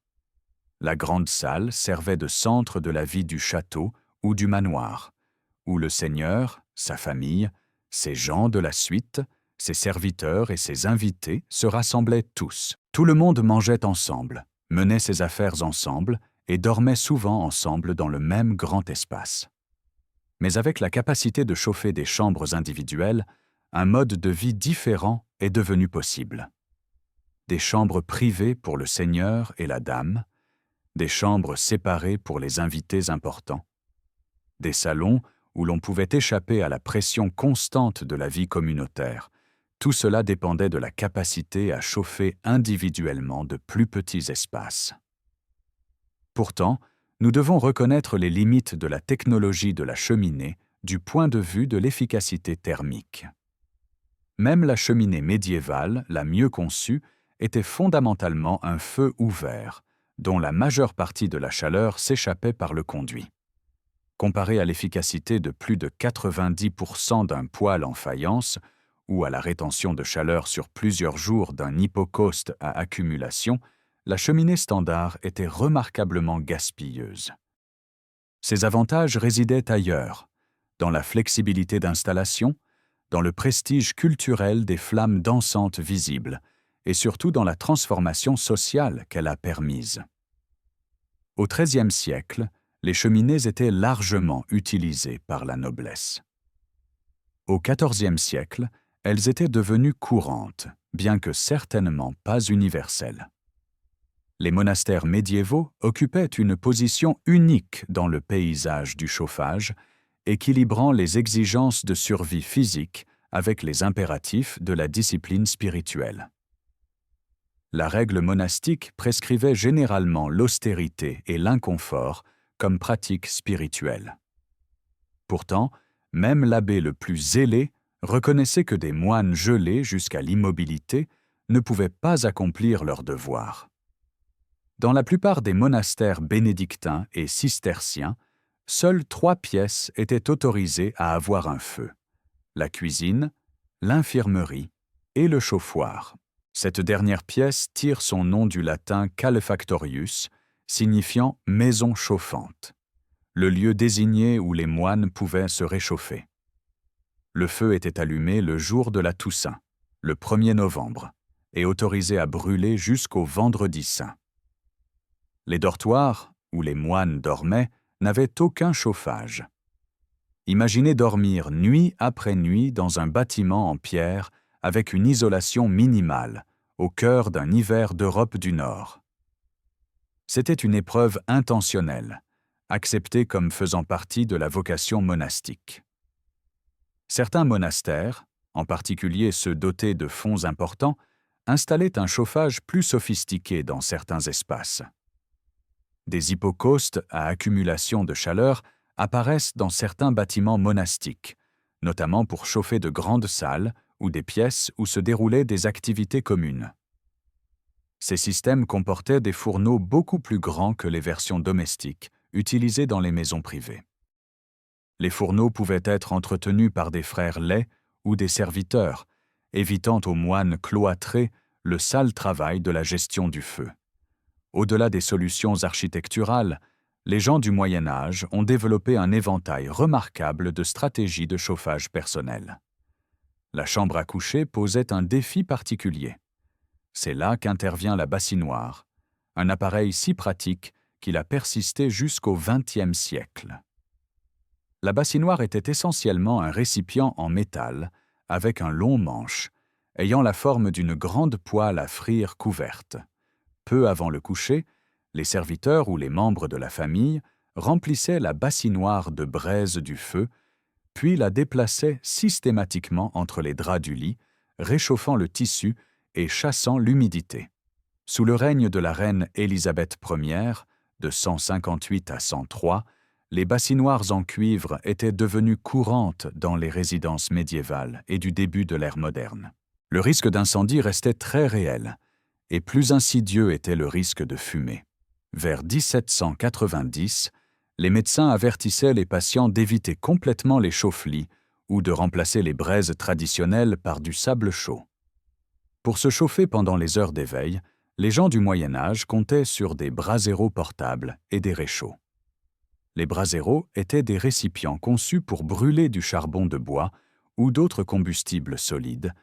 La grande salle servait de centre de la vie du château ou du manoir, où le seigneur, sa famille, ses gens de la suite, ses serviteurs et ses invités se rassemblaient tous. Tout le monde mangeait ensemble, menait ses affaires ensemble et dormait souvent ensemble dans le même grand espace. Mais avec la capacité de chauffer des chambres individuelles, un mode de vie différent est devenu possible. Des chambres privées pour le seigneur et la dame, des chambres séparées pour les invités importants, des salons où l'on pouvait échapper à la pression constante de la vie communautaire. Tout cela dépendait de la capacité à chauffer individuellement de plus petits espaces. Pourtant, nous devons reconnaître les limites de la technologie de la cheminée du point de vue de l'efficacité thermique. Même la cheminée médiévale, la mieux conçue, était fondamentalement un feu ouvert, dont la majeure partie de la chaleur s'échappait par le conduit. Comparé à l'efficacité de plus de 90% d'un poêle en faïence, ou à la rétention de chaleur sur plusieurs jours d'un hypocauste à accumulation, la cheminée standard était remarquablement gaspilleuse. Ses avantages résidaient ailleurs, dans la flexibilité d'installation, dans le prestige culturel des flammes dansantes visibles, et surtout dans la transformation sociale qu'elle a permise. Au XIIIe siècle, les cheminées étaient largement utilisées par la noblesse. Au XIVe siècle, elles étaient devenues courantes, bien que certainement pas universelles. Les monastères médiévaux occupaient une position unique dans le paysage du chauffage, équilibrant les exigences de survie physique avec les impératifs de la discipline spirituelle. La règle monastique prescrivait généralement l'austérité et l'inconfort comme pratique spirituelle. Pourtant, même l'abbé le plus zélé reconnaissait que des moines gelés jusqu'à l'immobilité ne pouvaient pas accomplir leur devoir. Dans la plupart des monastères bénédictins et cisterciens, seules 3 pièces étaient autorisées à avoir un feu: la cuisine, l'infirmerie et le chauffoir. Cette dernière pièce tire son nom du latin calefactorius, signifiant « maison chauffante », le lieu désigné où les moines pouvaient se réchauffer. Le feu était allumé le jour de la Toussaint, le 1er novembre, et autorisé à brûler jusqu'au Vendredi saint. Les dortoirs, où les moines dormaient, n'avaient aucun chauffage. Imaginez dormir nuit après nuit dans un bâtiment en pierre avec une isolation minimale, au cœur d'un hiver d'Europe du Nord. C'était une épreuve intentionnelle, acceptée comme faisant partie de la vocation monastique. Certains monastères, en particulier ceux dotés de fonds importants, installaient un chauffage plus sophistiqué dans certains espaces. Des hypocaustes à accumulation de chaleur apparaissent dans certains bâtiments monastiques, notamment pour chauffer de grandes salles ou des pièces où se déroulaient des activités communes. Ces systèmes comportaient des fourneaux beaucoup plus grands que les versions domestiques utilisées dans les maisons privées. Les fourneaux pouvaient être entretenus par des frères laids ou des serviteurs, évitant aux moines cloîtrés le sale travail de la gestion du feu. Au-delà des solutions architecturales, les gens du Moyen Âge ont développé un éventail remarquable de stratégies de chauffage personnel. La chambre à coucher posait un défi particulier. C'est là qu'intervient la bassinoire, un appareil si pratique qu'il a persisté jusqu'au XXe siècle. La bassinoire était essentiellement un récipient en métal avec un long manche, ayant la forme d'une grande poêle à frire couverte. Peu avant le coucher, les serviteurs ou les membres de la famille remplissaient la bassinoire de braise du feu, puis la déplaçaient systématiquement entre les draps du lit, réchauffant le tissu et chassant l'humidité. Sous le règne de la reine Élisabeth Ier, de 158 à 103, les bassinoires en cuivre étaient devenues courantes dans les résidences médiévales et du début de l'ère moderne. Le risque d'incendie restait très réel, et plus insidieux était le risque de fumée. Vers 1790, les médecins avertissaient les patients d'éviter complètement les chauffe-lits ou de remplacer les braises traditionnelles par du sable chaud. Pour se chauffer pendant les heures d'éveil, les gens du Moyen Âge comptaient sur des braseros portables et des réchauds. Les braseros étaient des récipients conçus pour brûler du charbon de bois ou d'autres combustibles solides,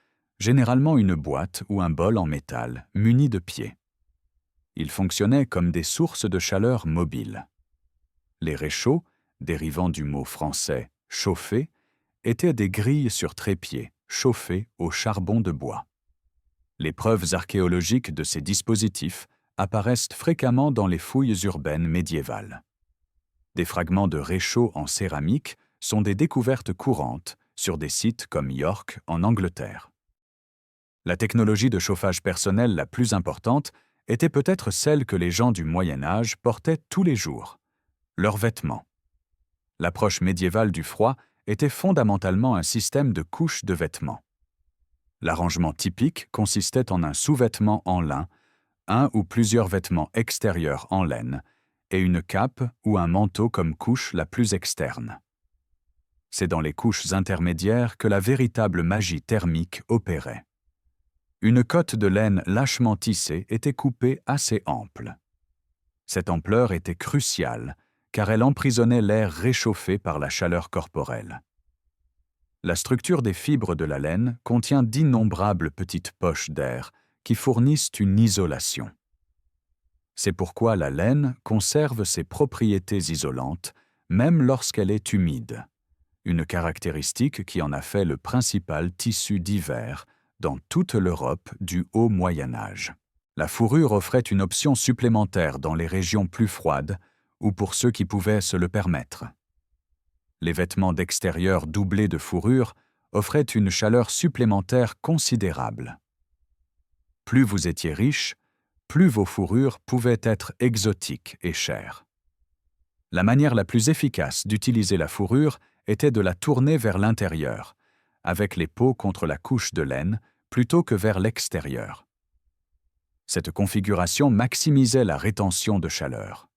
généralement une boîte ou un bol en métal muni de pieds. Ils fonctionnaient comme des sources de chaleur mobiles. Les réchauds, dérivant du mot français « chauffer », étaient des grilles sur trépied chauffées au charbon de bois. Les preuves archéologiques de ces dispositifs apparaissent fréquemment dans les fouilles urbaines médiévales. Des fragments de réchauds en céramique sont des découvertes courantes sur des sites comme York en Angleterre. La technologie de chauffage personnel la plus importante était peut-être celle que les gens du Moyen Âge portaient tous les jours, leurs vêtements. L'approche médiévale du froid était fondamentalement un système de couches de vêtements. L'arrangement typique consistait en un sous-vêtement en lin, un ou plusieurs vêtements extérieurs en laine, et une cape ou un manteau comme couche la plus externe. C'est dans les couches intermédiaires que la véritable magie thermique opérait. Une cotte de laine lâchement tissée était coupée assez ample. Cette ampleur était cruciale, car elle emprisonnait l'air réchauffé par la chaleur corporelle. La structure des fibres de la laine contient d'innombrables petites poches d'air qui fournissent une isolation. C'est pourquoi la laine conserve ses propriétés isolantes, même lorsqu'elle est humide, une caractéristique qui en a fait le principal tissu d'hiver dans toute l'Europe du Haut Moyen Âge. La fourrure offrait une option supplémentaire dans les régions plus froides ou pour ceux qui pouvaient se le permettre. Les vêtements d'extérieur doublés de fourrure offraient une chaleur supplémentaire considérable. Plus vous étiez riche, plus vos fourrures pouvaient être exotiques et chères. La manière la plus efficace d'utiliser la fourrure était de la tourner vers l'intérieur, avec les peaux contre la couche de laine, plutôt que vers l'extérieur. Cette configuration maximisait la rétention de chaleur.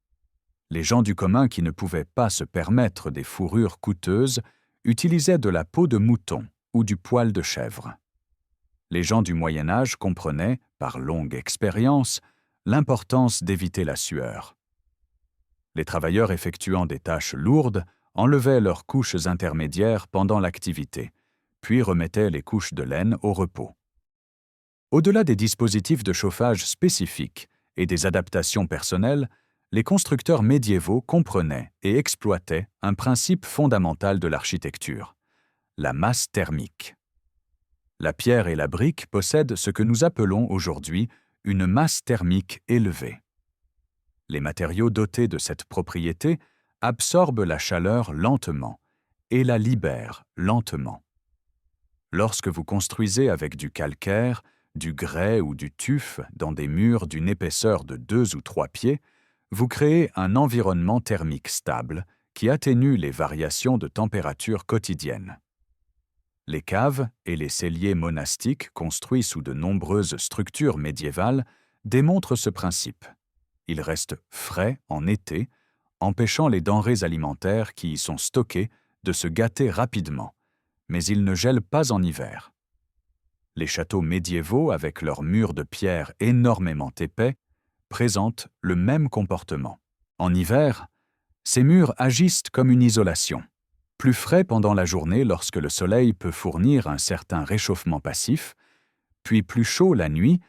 Les gens du commun qui ne pouvaient pas se permettre des fourrures coûteuses utilisaient de la peau de mouton ou du poil de chèvre. Les gens du Moyen Âge comprenaient, par longue expérience, l'importance d'éviter la sueur. Les travailleurs effectuant des tâches lourdes enlevaient leurs couches intermédiaires pendant l'activité, puis remettaient les couches de laine au repos. Au-delà des dispositifs de chauffage spécifiques et des adaptations personnelles, les constructeurs médiévaux comprenaient et exploitaient un principe fondamental de l'architecture, la masse thermique. La pierre et la brique possèdent ce que nous appelons aujourd'hui une masse thermique élevée. Les matériaux dotés de cette propriété absorbent la chaleur lentement et la libèrent lentement. Lorsque vous construisez avec du calcaire, du grès ou du tuf dans des murs d'une épaisseur de 2 ou 3 pieds, vous créez un environnement thermique stable qui atténue les variations de température quotidiennes. Les caves et les celliers monastiques construits sous de nombreuses structures médiévales démontrent ce principe. Ils restent frais en été, empêchant les denrées alimentaires qui y sont stockées de se gâter rapidement, mais ils ne gèlent pas en hiver. Les châteaux médiévaux, avec leurs murs de pierre énormément épais, présentent le même comportement. En hiver, ces murs agissent comme une isolation. Plus frais pendant la journée lorsque le soleil peut fournir un certain réchauffement passif, puis plus chaud la nuit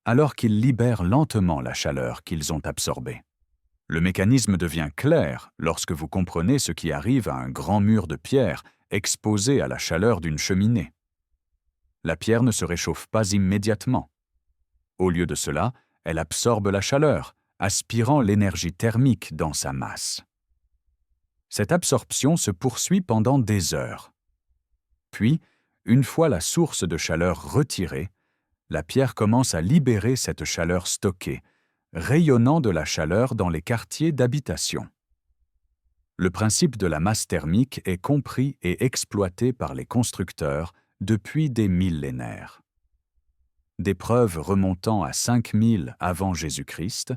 alors qu'ils libèrent lentement la chaleur qu'ils ont absorbée. Le mécanisme devient clair lorsque vous comprenez ce qui arrive à un grand mur de pierre exposé à la chaleur d'une cheminée. La pierre ne se réchauffe pas immédiatement. Au lieu de cela, elle absorbe la chaleur, aspirant l'énergie thermique dans sa masse. Cette absorption se poursuit pendant des heures. Puis, une fois la source de chaleur retirée, la pierre commence à libérer cette chaleur stockée, rayonnant de la chaleur dans les quartiers d'habitation. Le principe de la masse thermique est compris et exploité par les constructeurs depuis des millénaires. Des preuves remontant à 5000 avant Jésus-Christ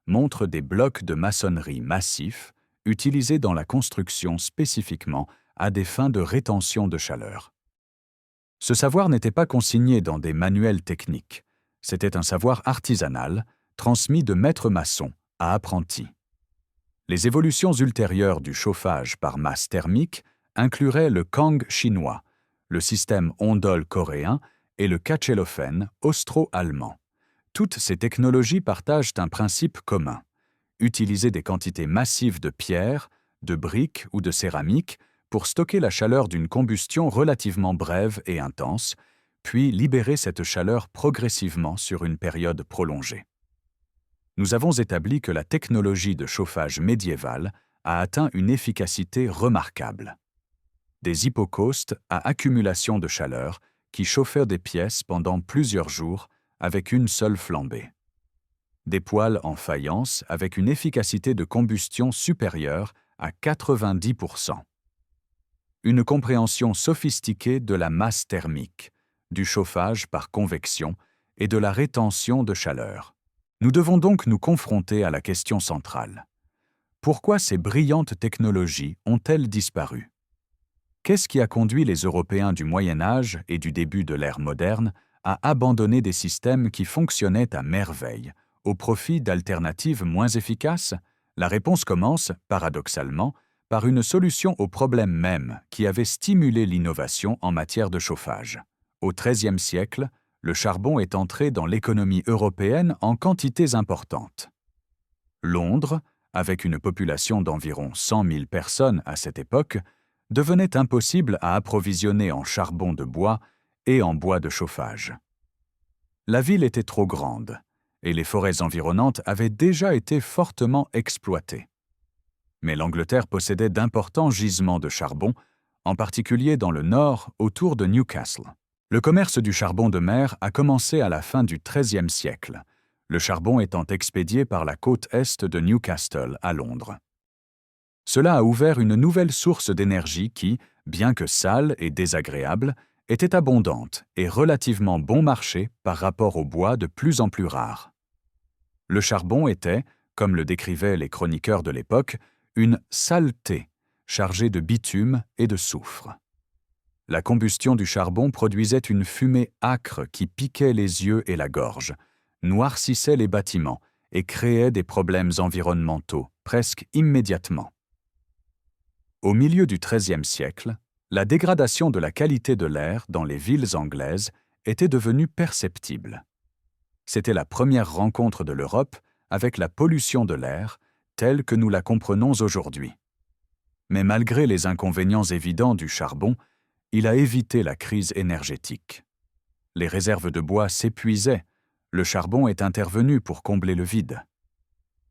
montrent des blocs de maçonnerie massifs utilisés dans la construction spécifiquement à des fins de rétention de chaleur. Ce savoir n'était pas consigné dans des manuels techniques, c'était un savoir artisanal, transmis de maîtres maçons à apprentis. Les évolutions ultérieures du chauffage par masse thermique incluraient le Kang chinois, le système Ondol coréen et le Kachelhofen austro-allemand. Toutes ces technologies partagent un principe commun: utiliser des quantités massives de pierre, de briques ou de céramique pour stocker la chaleur d'une combustion relativement brève et intense, puis libérer cette chaleur progressivement sur une période prolongée. Nous avons établi que la technologie de chauffage médiévale a atteint une efficacité remarquable. Des hypocaustes à accumulation de chaleur qui chauffaient des pièces pendant plusieurs jours avec une seule flambée. Des poêles en faïence avec une efficacité de combustion supérieure à 90%. une compréhension sophistiquée de la masse thermique, du chauffage par convection et de la rétention de chaleur. Nous devons donc nous confronter à la question centrale. Pourquoi ces brillantes technologies ont-elles disparu? Qu'est-ce qui a conduit les Européens du Moyen Âge et du début de l'ère moderne à abandonner des systèmes qui fonctionnaient à merveille, au profit d'alternatives moins efficaces? La réponse commence, paradoxalement, par une solution au problème même qui avait stimulé l'innovation en matière de chauffage. Au XIIIe siècle, le charbon est entré dans l'économie européenne en quantités importantes. Londres, avec une population d'environ 100 000 personnes à cette époque, devenait impossible à approvisionner en charbon de bois et en bois de chauffage. La ville était trop grande, et les forêts environnantes avaient déjà été fortement exploitées. Mais l'Angleterre possédait d'importants gisements de charbon, en particulier dans le nord, autour de Newcastle. Le commerce du charbon de mer a commencé à la fin du XIIIe siècle, le charbon étant expédié par la côte est de Newcastle à Londres. Cela a ouvert une nouvelle source d'énergie qui, bien que sale et désagréable, était abondante et relativement bon marché par rapport au bois de plus en plus rare. Le charbon était, comme le décrivaient les chroniqueurs de l'époque, une saleté chargée de bitume et de soufre. La combustion du charbon produisait une fumée âcre qui piquait les yeux et la gorge, noircissait les bâtiments et créait des problèmes environnementaux presque immédiatement. Au milieu du XIIIe siècle, la dégradation de la qualité de l'air dans les villes anglaises était devenue perceptible. C'était la première rencontre de l'Europe avec la pollution de l'air telle que nous la comprenons aujourd'hui. Mais malgré les inconvénients évidents du charbon, il a évité la crise énergétique. Les réserves de bois s'épuisaient, le charbon est intervenu pour combler le vide.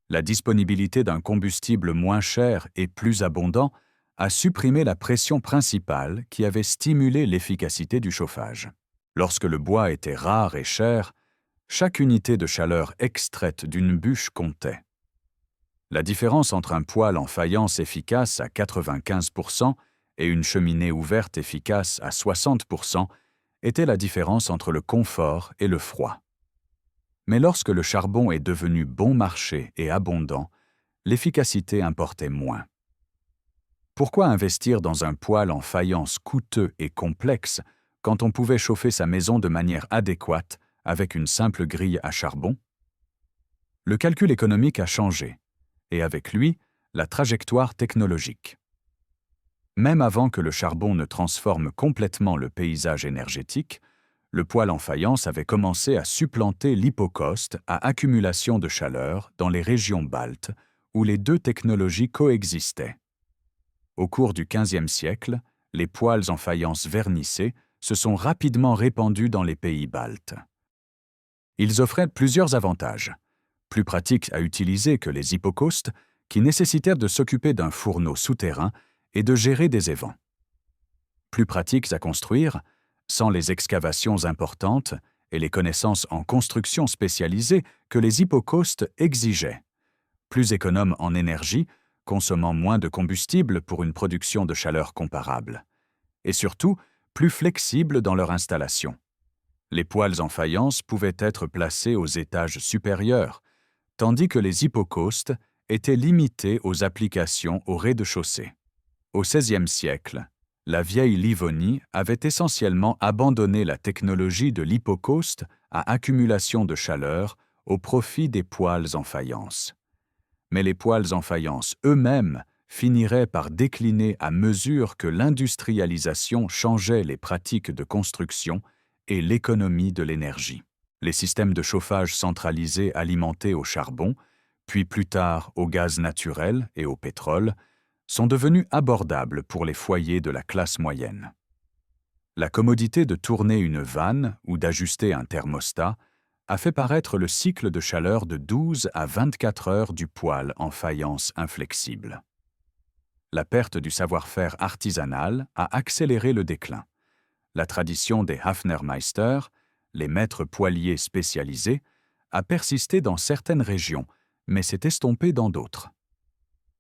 La disponibilité d'un combustible moins cher et plus abondant a supprimé la pression principale qui avait stimulé l'efficacité du chauffage. Lorsque le bois était rare et cher, chaque unité de chaleur extraite d'une bûche comptait. La différence entre un poêle en faïence efficace à 95% et une cheminée ouverte efficace à 60% était la différence entre le confort et le froid. Mais lorsque le charbon est devenu bon marché et abondant, l'efficacité importait moins. Pourquoi investir dans un poêle en faïence coûteux et complexe quand on pouvait chauffer sa maison de manière adéquate avec une simple grille à charbon? Le calcul économique a changé, et avec lui, la trajectoire technologique. Même avant que le charbon ne transforme complètement le paysage énergétique, le poêle en faïence avait commencé à supplanter l'hypocauste à accumulation de chaleur dans les régions baltes, où les deux technologies coexistaient. Au cours du XVe siècle, les poêles en faïence vernissée se sont rapidement répandus dans les pays baltes. Ils offraient plusieurs avantages. Plus pratiques à utiliser que les hypocaustes, qui nécessitèrent de s'occuper d'un fourneau souterrain et de gérer des évents. Plus pratiques à construire, sans les excavations importantes et les connaissances en construction spécialisées que les hypocaustes exigeaient. Plus économes en énergie, consommant moins de combustible pour une production de chaleur comparable. Et surtout, plus flexibles dans leur installation. Les poêles en faïence pouvaient être placés aux étages supérieurs, tandis que les hypocaustes étaient limités aux applications au rez-de-chaussée. Au XVIe siècle, la vieille Livonie avait essentiellement abandonné la technologie de l'hypocauste à accumulation de chaleur au profit des poêles en faïence. Mais les poêles en faïence eux-mêmes finiraient par décliner à mesure que l'industrialisation changeait les pratiques de construction et l'économie de l'énergie. Les systèmes de chauffage centralisés alimentés au charbon, puis plus tard au gaz naturel et au pétrole, sont devenus abordables pour les foyers de la classe moyenne. La commodité de tourner une vanne ou d'ajuster un thermostat a fait paraître le cycle de chaleur de 12 à 24 heures du poêle en faïence inflexible. La perte du savoir-faire artisanal a accéléré le déclin. La tradition des Hafnermeister, les maîtres poêliers spécialisés, a persisté dans certaines régions, mais s'est estompée dans d'autres.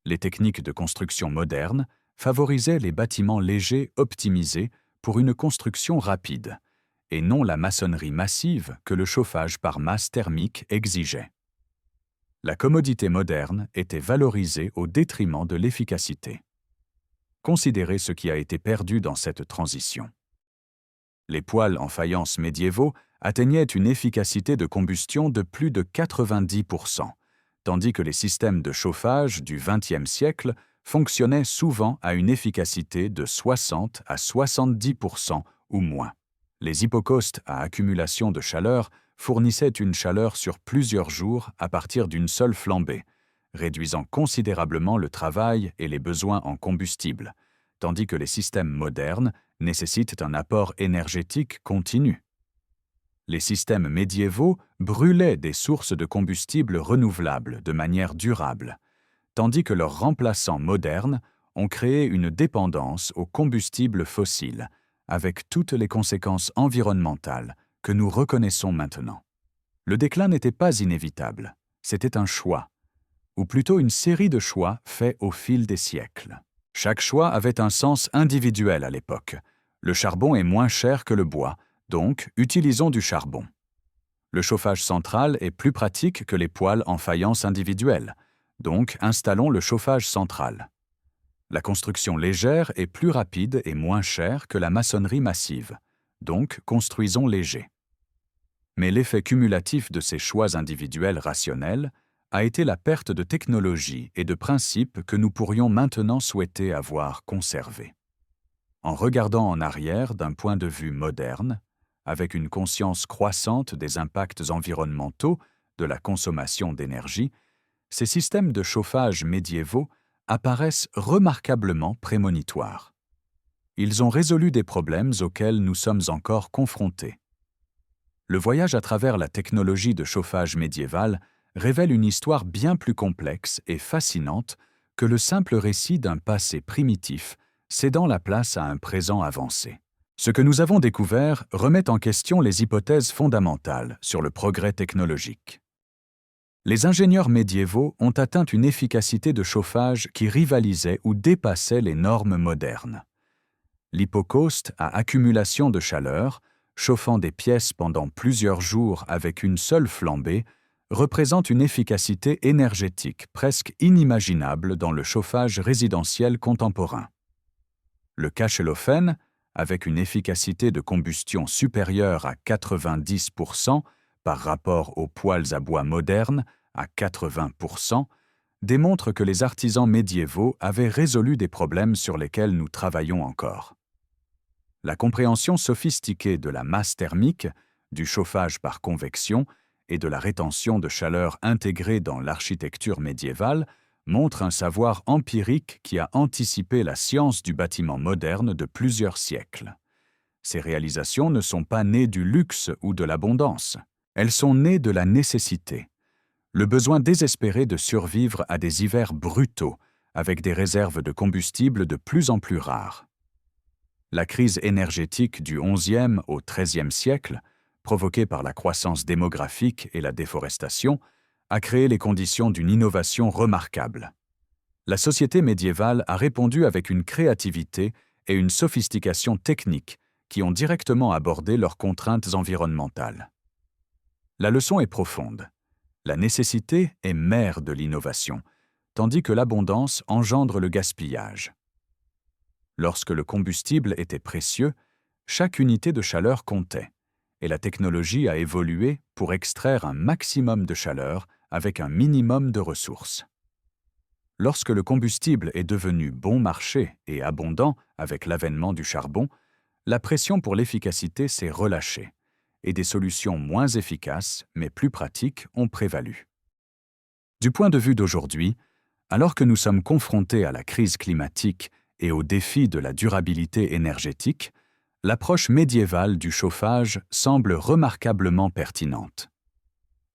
Les techniques de construction modernes, favorisait les bâtiments légers optimisés pour une construction rapide, et non la maçonnerie massive que le chauffage par masse thermique exigeait. La commodité moderne était valorisée au détriment de l'efficacité. Considérez ce qui a été perdu dans cette transition. Les poêles en faïence médiévaux atteignaient une efficacité de combustion de plus de 90%, tandis que les systèmes de chauffage du XXe siècle fonctionnaient souvent à une efficacité de 60 à 70% ou moins. Les hypocaustes à accumulation de chaleur fournissaient une chaleur sur plusieurs jours à partir d'une seule flambée, réduisant considérablement le travail et les besoins en combustible, tandis que les systèmes modernes nécessitent un apport énergétique continu. Les systèmes médiévaux brûlaient des sources de combustible renouvelables de manière durable, tandis que leurs remplaçants modernes ont créé une dépendance aux combustibles fossiles, avec toutes les conséquences environnementales que nous reconnaissons maintenant. Le déclin n'était pas inévitable, c'était un choix, ou plutôt une série de choix faits au fil des siècles. Chaque choix avait un sens individuel à l'époque. Le charbon est moins cher que le bois, donc utilisons du charbon. Le chauffage central est plus pratique que les poêles en faïence individuelle, donc installons le chauffage central. La construction légère est plus rapide et moins chère que la maçonnerie massive, donc construisons léger. Mais l'effet cumulatif de ces choix individuels rationnels a été la perte de technologie et de principes que nous pourrions maintenant souhaiter avoir conservés. En regardant en arrière d'un point de vue moderne, avec une conscience croissante des impacts environnementaux de la consommation d'énergie, ces systèmes de chauffage médiévaux apparaissent remarquablement prémonitoires. Ils ont résolu des problèmes auxquels nous sommes encore confrontés. Le voyage à travers la technologie de chauffage médiévale révèle une histoire bien plus complexe et fascinante que le simple récit d'un passé primitif cédant la place à un présent avancé. Ce que nous avons découvert remet en question les hypothèses fondamentales sur le progrès technologique. Les ingénieurs médiévaux ont atteint une efficacité de chauffage qui rivalisait ou dépassait les normes modernes. L'hypocauste à accumulation de chaleur, chauffant des pièces pendant plusieurs jours avec une seule flambée, représente une efficacité énergétique presque inimaginable dans le chauffage résidentiel contemporain. Le cachelophène, avec une efficacité de combustion supérieure à 90% par rapport aux poêles à bois modernes à 80%, démontre que les artisans médiévaux avaient résolu des problèmes sur lesquels nous travaillons encore. La compréhension sophistiquée de la masse thermique, du chauffage par convection et de la rétention de chaleur intégrée dans l'architecture médiévale montre un savoir empirique qui a anticipé la science du bâtiment moderne de plusieurs siècles. Ces réalisations ne sont pas nées du luxe ou de l'abondance, elles sont nées de la nécessité, le besoin désespéré de survivre à des hivers brutaux, avec des réserves de combustible de plus en plus rares. La crise énergétique du XIe au XIIIe siècle, provoquée par la croissance démographique et la déforestation, a créé les conditions d'une innovation remarquable. La société médiévale a répondu avec une créativité et une sophistication technique qui ont directement abordé leurs contraintes environnementales. La leçon est profonde. La nécessité est mère de l'innovation, tandis que l'abondance engendre le gaspillage. Lorsque le combustible était précieux, chaque unité de chaleur comptait, et la technologie a évolué pour extraire un maximum de chaleur avec un minimum de ressources. Lorsque le combustible est devenu bon marché et abondant avec l'avènement du charbon, la pression pour l'efficacité s'est relâchée, et des solutions moins efficaces mais plus pratiques ont prévalu. Du point de vue d'aujourd'hui, alors que nous sommes confrontés à la crise climatique et aux défis de la durabilité énergétique, l'approche médiévale du chauffage semble remarquablement pertinente.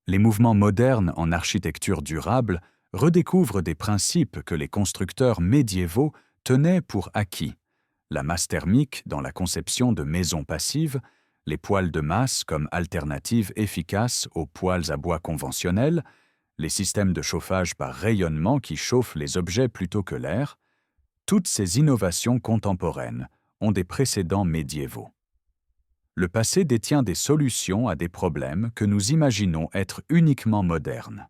Les mouvements modernes en architecture durable redécouvrent des principes que les constructeurs médiévaux tenaient pour acquis: la masse thermique dans la conception de maisons passives, les poêles de masse comme alternative efficace aux poêles à bois conventionnels, les systèmes de chauffage par rayonnement qui chauffent les objets plutôt que l'air. toutes ces innovations contemporaines ont des précédents médiévaux. Le passé détient des solutions à des problèmes que nous imaginons être uniquement modernes.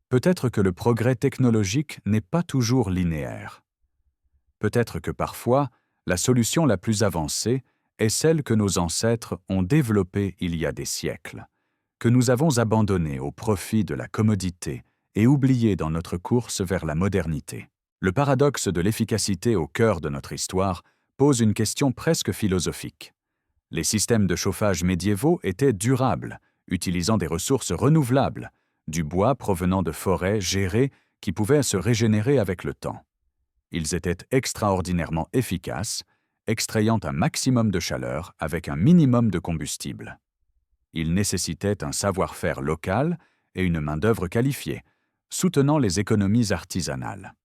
Peut-être que le progrès technologique n'est pas toujours linéaire. Peut-être que parfois, la solution la plus avancée est celle que nos ancêtres ont développée il y a des siècles, que nous avons abandonnée au profit de la commodité et oubliée dans notre course vers la modernité. Le paradoxe de l'efficacité au cœur de notre histoire pose une question presque philosophique. Les systèmes de chauffage médiévaux étaient durables, utilisant des ressources renouvelables, du bois provenant de forêts gérées qui pouvaient se régénérer avec le temps. Ils étaient extraordinairement efficaces, extrayant un maximum de chaleur avec un minimum de combustible. Ils nécessitaient un savoir-faire local et une main-d'œuvre qualifiée, soutenant les économies artisanales.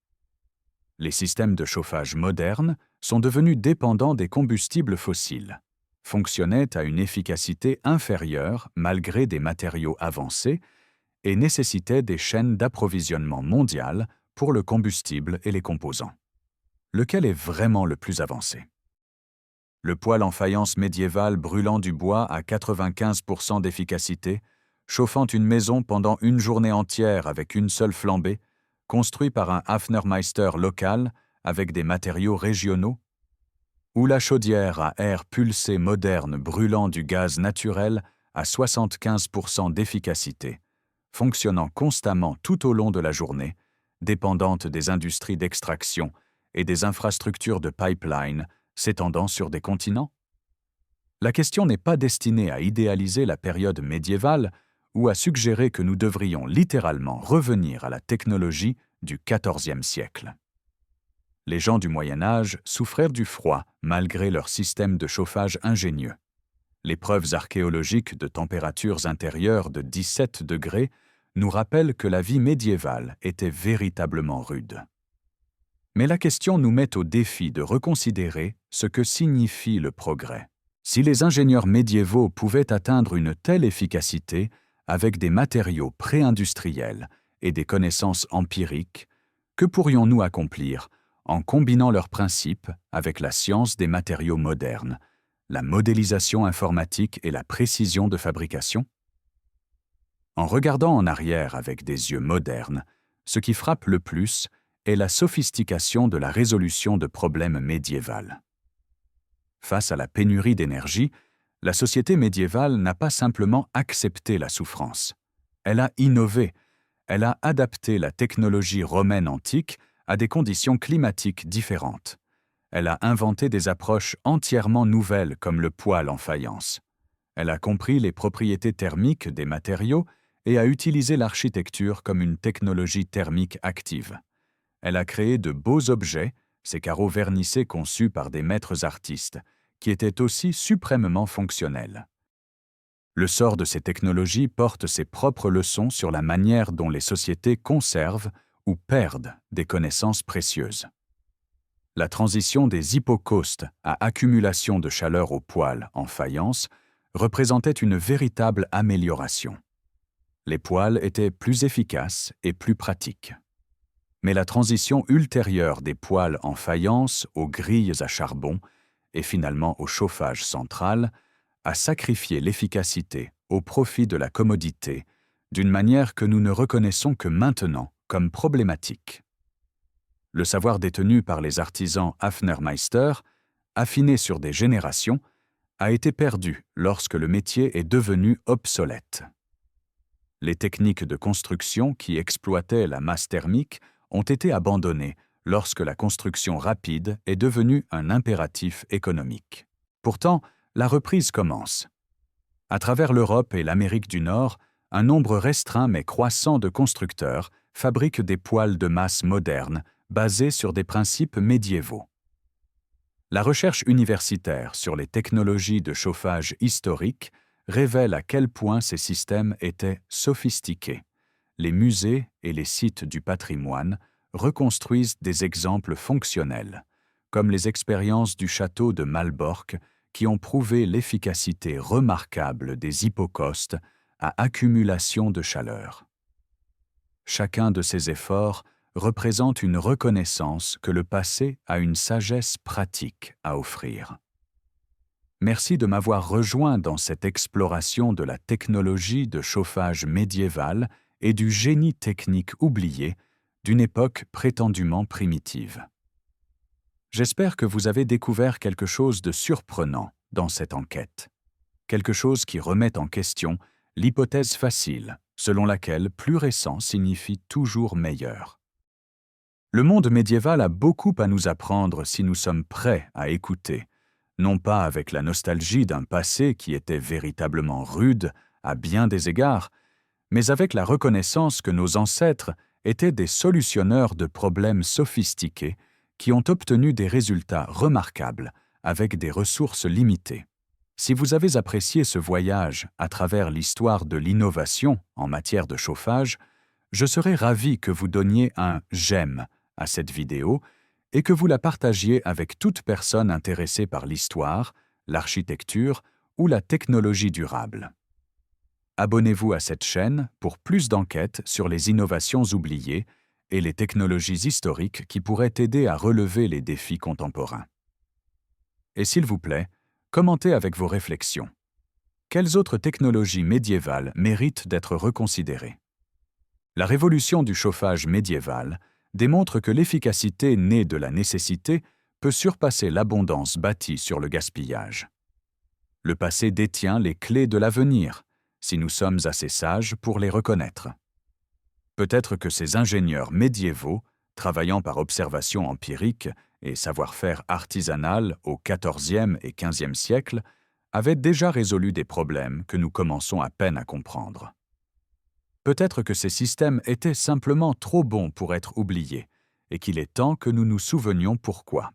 Les systèmes de chauffage modernes sont devenus dépendants des combustibles fossiles, fonctionnaient à une efficacité inférieure malgré des matériaux avancés et nécessitaient des chaînes d'approvisionnement mondiales pour le combustible et les composants. Lequel est vraiment le plus avancé? Le poêle en faïence médiéval brûlant du bois à 95% d'efficacité, chauffant une maison pendant une journée entière avec une seule flambée, construit par un Hafnermeister local avec des matériaux régionaux? Ou la chaudière à air pulsé moderne brûlant du gaz naturel à 75% d'efficacité, fonctionnant constamment tout au long de la journée, dépendante des industries d'extraction et des infrastructures de pipeline s'étendant sur des continents? La question n'est pas destinée à idéaliser la période médiévale ou à suggérer que nous devrions littéralement revenir à la technologie du XIVe siècle. Les gens du Moyen Âge souffrirent du froid malgré leur système de chauffage ingénieux. Les preuves archéologiques de températures intérieures de 17 degrés nous rappellent que la vie médiévale était véritablement rude. Mais la question nous met au défi de reconsidérer ce que signifie le progrès. Si les ingénieurs médiévaux pouvaient atteindre une telle efficacité avec des matériaux pré-industriels et des connaissances empiriques, que pourrions-nous accomplir en combinant leurs principes avec la science des matériaux modernes, la modélisation informatique et la précision de fabrication? En regardant en arrière avec des yeux modernes, ce qui frappe le plus est la sophistication de la résolution de problèmes médiévals. Face à la pénurie d'énergie, la société médiévale n'a pas simplement accepté la souffrance. Elle a innové, elle a adapté la technologie romaine antique à des conditions climatiques différentes. Elle a inventé des approches entièrement nouvelles comme le poêle en faïence. Elle a compris les propriétés thermiques des matériaux et a utilisé l'architecture comme une technologie thermique active. Elle a créé de beaux objets, ces carreaux vernissés conçus par des maîtres artistes, qui étaient aussi suprêmement fonctionnels. Le sort de ces technologies porte ses propres leçons sur la manière dont les sociétés conservent ou perdent des connaissances précieuses. La transition des hypocaustes à accumulation de chaleur au poêle en faïence représentait une véritable amélioration. Les poêles étaient plus efficaces et plus pratiques. Mais la transition ultérieure des poêles en faïence aux grilles à charbon et finalement au chauffage central a sacrifié l'efficacité au profit de la commodité d'une manière que nous ne reconnaissons que maintenant comme problématique. Le savoir détenu par les artisans Hafnermeister, affiné sur des générations, a été perdu lorsque le métier est devenu obsolète. Les techniques de construction qui exploitaient la masse thermique ont été abandonnées lorsque la construction rapide est devenue un impératif économique. Pourtant, la reprise commence. À travers l'Europe et l'Amérique du Nord, un nombre restreint mais croissant de constructeurs fabriquent des poêles de masse modernes basés sur des principes médiévaux. La recherche universitaire sur les technologies de chauffage historiques révèle à quel point ces systèmes étaient sophistiqués. Les musées et les sites du patrimoine reconstruisent des exemples fonctionnels, comme les expériences du château de Malbork qui ont prouvé l'efficacité remarquable des hypocaustes à accumulation de chaleur. Chacun de ces efforts représente une reconnaissance que le passé a une sagesse pratique à offrir. Merci de m'avoir rejoint dans cette exploration de la technologie de chauffage médiévale et du génie technique oublié d'une époque prétendument primitive. J'espère que vous avez découvert quelque chose de surprenant dans cette enquête, quelque chose qui remet en question l'hypothèse facile selon laquelle plus récent signifie toujours meilleur. Le monde médiéval a beaucoup à nous apprendre si nous sommes prêts à écouter, non pas avec la nostalgie d'un passé qui était véritablement rude à bien des égards, mais avec la reconnaissance que nos ancêtres étaient des solutionneurs de problèmes sophistiqués qui ont obtenu des résultats remarquables avec des ressources limitées. Si vous avez apprécié ce voyage à travers l'histoire de l'innovation en matière de chauffage, je serais ravi que vous donniez un « j'aime » à cette vidéo et que vous la partagiez avec toute personne intéressée par l'histoire, l'architecture ou la technologie durable. Abonnez-vous à cette chaîne pour plus d'enquêtes sur les innovations oubliées et les technologies historiques qui pourraient aider à relever les défis contemporains. Et s'il vous plaît, commentez avec vos réflexions. Quelles autres technologies médiévales méritent d'être reconsidérées? La révolution du chauffage médiéval démontre que l'efficacité née de la nécessité peut surpasser l'abondance bâtie sur le gaspillage. Le passé détient les clés de l'avenir, si nous sommes assez sages pour les reconnaître. Peut-être que ces ingénieurs médiévaux, travaillant par observation empirique et savoir-faire artisanal au XIVe et XVe siècle, avaient déjà résolu des problèmes que nous commençons à peine à comprendre. Peut-être que ces systèmes étaient simplement trop bons pour être oubliés, et qu'il est temps que nous nous souvenions pourquoi.